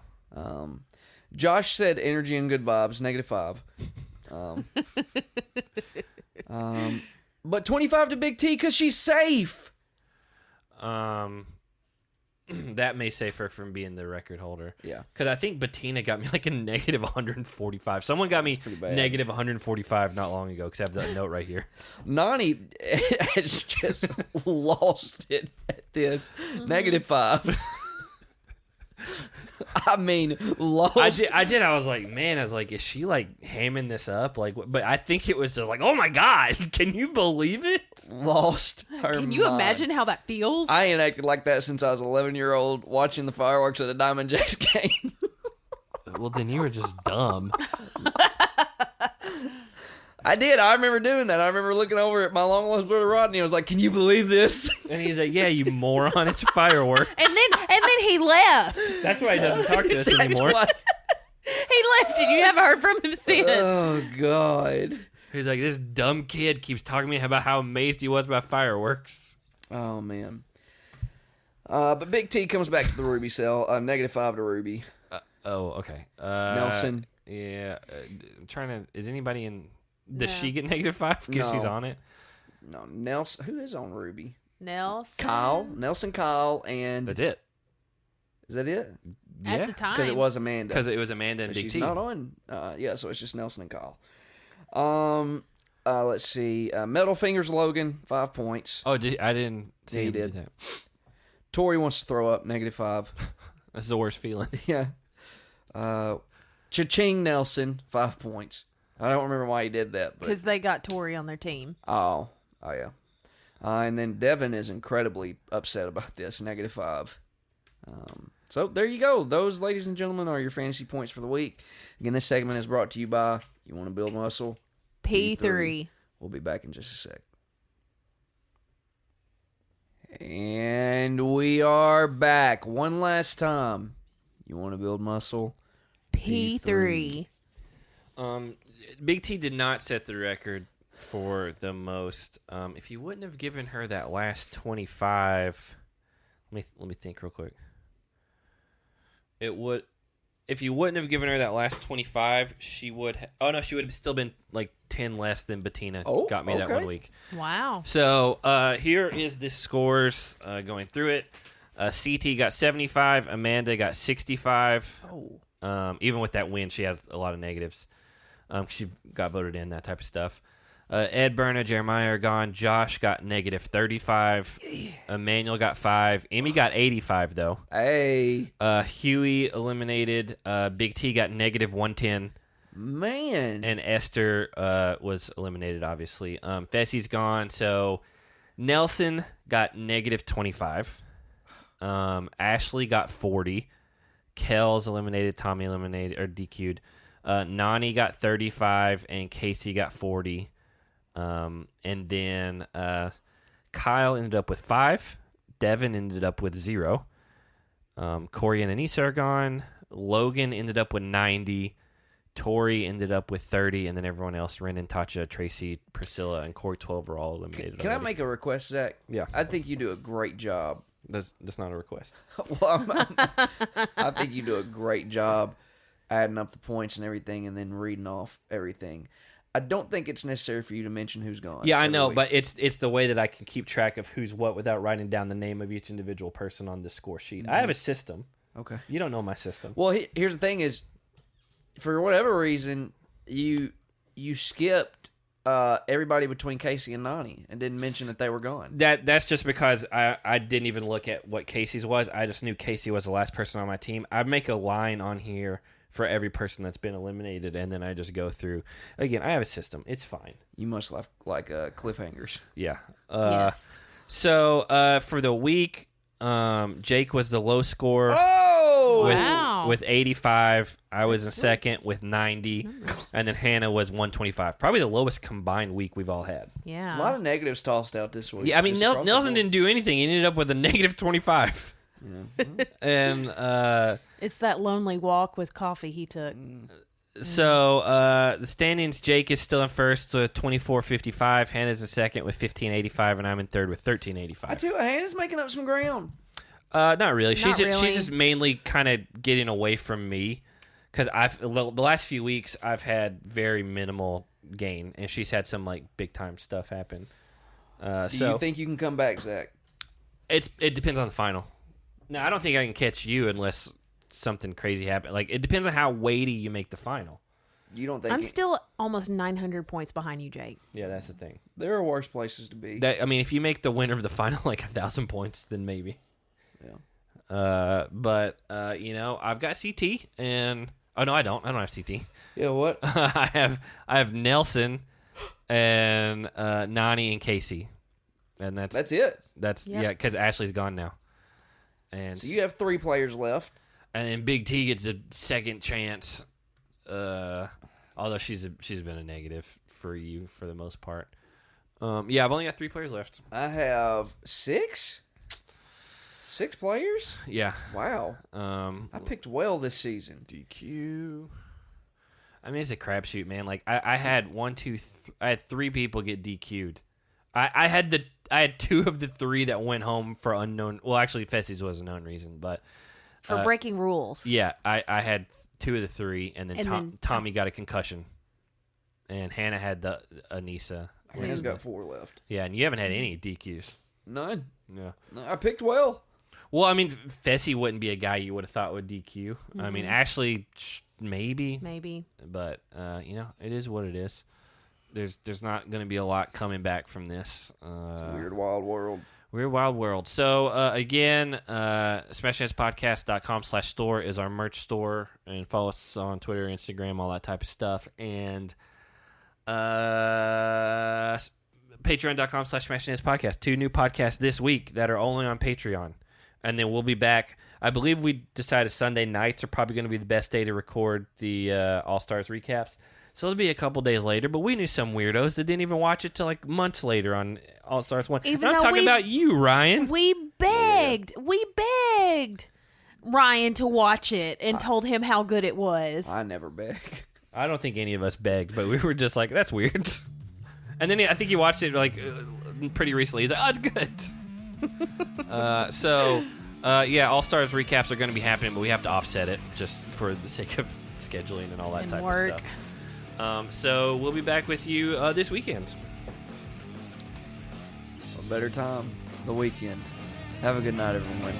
Josh said energy and good vibes, negative 5. But 25 to Big T because she's safe. That may save her from being the record holder. Yeah. Because I think Bettina got me like a negative 145. Someone got me pretty bad. negative 145 not long ago because I have that note right here. Nani has just lost it at this. Negative 5. I mean, lost. I did. I was like, man, is she like hamming this up? Like, but I think it was just like, oh my God, can you believe it? Lost her Can you mind. imagine how that feels? I ain't acted like that since I was 11-year-old watching the fireworks at a Diamond Jacks game. Well, then you were just dumb. I did. I remember doing that. I remember looking over at my long-lost brother Rodney. I was like, can you believe this? And he's like, yeah, you moron, it's fireworks. and then he left. That's why he doesn't talk to us anymore. What? He left, and you haven't heard from him since. Oh, God. He's like, this dumb kid keeps talking to me about how amazed he was by fireworks. Oh, man. But Big T comes back to the Ruby cell. Negative 5 to Ruby. Okay. Nelson. Yeah. I'm trying to... Is anybody in... Does No. she get negative 5 because she's No. on it? No, Nelson. Who is on Ruby? Nelson. Kyle. Nelson, Kyle, and... That's it. Is that it? At the time. Because it was Amanda. Because it was Amanda and But Big she's T. not on. Yeah, so it's just Nelson and Kyle. Let's see. Metal Fingers Logan, 5 points. Oh, I didn't see Yeah, he him do did. that. Tori wants to throw up, negative 5. That's the worst feeling. Yeah. Cha-ching Nelson, 5 points. I don't remember why he did that. Because they got Tori on their team. Oh, yeah. And then Devin is incredibly upset about this, negative 5. So there you go. Those, ladies and gentlemen, are your fantasy points for the week. Again, this segment is brought to you by You Want to Build Muscle? P3. We'll be back in just a sec. And we are back one last time. You want to build muscle? P3. Big T did not set the record for the most. If you wouldn't have given her that last 25, let me think real quick. It would, if you wouldn't have given her that last 25, she would. She would have still been like 10 less than Bettina got me that okay. 1 week. Wow. So here is the scores going through it. CT got 75. Amanda got 65. Even with that win, she had a lot of negatives. She got voted in, that type of stuff. Ed, Berna, Jeremiah are gone. Josh got negative 35. Emmanuel got 5. Emmy got 85, though. Hey. Huey eliminated. Big T got negative 110. Man. And Esther was eliminated, obviously. Fessy's gone, so Nelson got negative 25. Ashley got 40. Kel's eliminated. Tommy eliminated, or DQ'd. Nani got 35, and Casey got 40. And then Kyle ended up with 5. Devin ended up with 0. Corey and Anissa are gone. Logan ended up with 90. Tori ended up with 30, and then everyone else, Ren and Tatcha, Tracy, Priscilla, and Corey 12 are all eliminated. Can I make a request, Zach? Yeah. I think you do a great job. That's not a request. Well, I think you do a great job adding up the points and everything and then reading off everything. I don't think it's necessary for you to mention who's gone. Yeah, I know, week. but it's the way that I can keep track of who's what without writing down the name of each individual person on the score sheet. Mm-hmm. I have a system. Okay. You don't know my system. Well, here's the thing is, for whatever reason, you skipped everybody between Casey and Nani and didn't mention that they were gone. That's just because I didn't even look at what Casey's was. I just knew Casey was the last person on my team. I make a line on here for every person that's been eliminated, and then I just go through. Again, I have a system. It's fine. You must like cliffhangers. Yeah. Yes. So for the week, Jake was the low scorer. Oh! Wow. With 85. I was in second with 90. And then Hannah was 125. Probably the lowest combined week we've all had. Yeah. A lot of negatives tossed out this week. Yeah, I mean, Just across the Nelson board. didn't do anything. He ended up with a negative 25. Yeah. And It's that lonely walk with coffee he took. so the standings, Jake is still in first with 24.55. Hannah's in second with 15.85. And I'm in third with 13.85. I tell you, Hannah's making up some ground. Not really. She's Not really. she's just mainly kind of getting away from me because the last few weeks I've had very minimal gain, and she's had some like big time stuff happen. Do So you think you can come back, Zach? it depends on the final. No, I don't think I can catch you unless something crazy happens. Like it depends on how weighty you make the final. You don't think I'm still almost 900 points behind you, Jake. Yeah, that's the thing. there are worse places to be? I mean, if you make the winner of the final like 1,000 points, then maybe. Yeah. But you know, I've got CT, and oh no, I don't have CT. Yeah, what? I have Nelson and Nani and Casey, and that's it. That's Yep. yeah, because Ashley's gone now, and So you have 3 players left. and then Big T gets a second chance, although she's been a negative for you for the most part. Yeah, I've only got 3 players left. I have 6? 6 players? Yeah. Wow. I picked well this season. DQ. I mean, it's a crapshoot, man. Like I had I had 3 people get DQ'd. I had 2 of the 3 that went home for unknown. Well, actually, Fessie's was a known reason, but For breaking rules. yeah, I had 2 of the 3, and then, And then Tommy got a concussion, and Hannah had the Anissa. Hannah's got 4 left. Yeah, and you haven't had any DQs. None. Yeah. No, I picked well. Well, I mean, Fessie wouldn't be a guy you would have thought would DQ. I mean, Ashley, maybe. Maybe. But you know, it is what it is. There's not going to be a lot coming back from this. It's a weird, wild world. Weird Wild World. So again, smashhandspodcast.com/store is our merch store, and follow us on Twitter, Instagram, all that type of stuff, and patreon.com/smashhandspodcast. 2 new podcasts this week that are only on Patreon, and then we'll be back. I believe we decided Sunday nights are probably going to be the best day to record the All Stars recaps. So it'll be a couple days later, but we knew some weirdos that didn't even watch it till like months later on All Stars 1. Even and I'm though talking about you, Ryan. We begged Ryan to watch it and told him how good it was. I never beg. I don't think any of us begged, but we were just like, that's weird. And then I think he watched it like pretty recently. He's like, oh, it's good. Yeah, All Stars recaps are going to be happening, but we have to offset it just for the sake of scheduling and all that And type work. of stuff. So we'll be back with you this weekend. A better time, the weekend. Have a good night, everyone.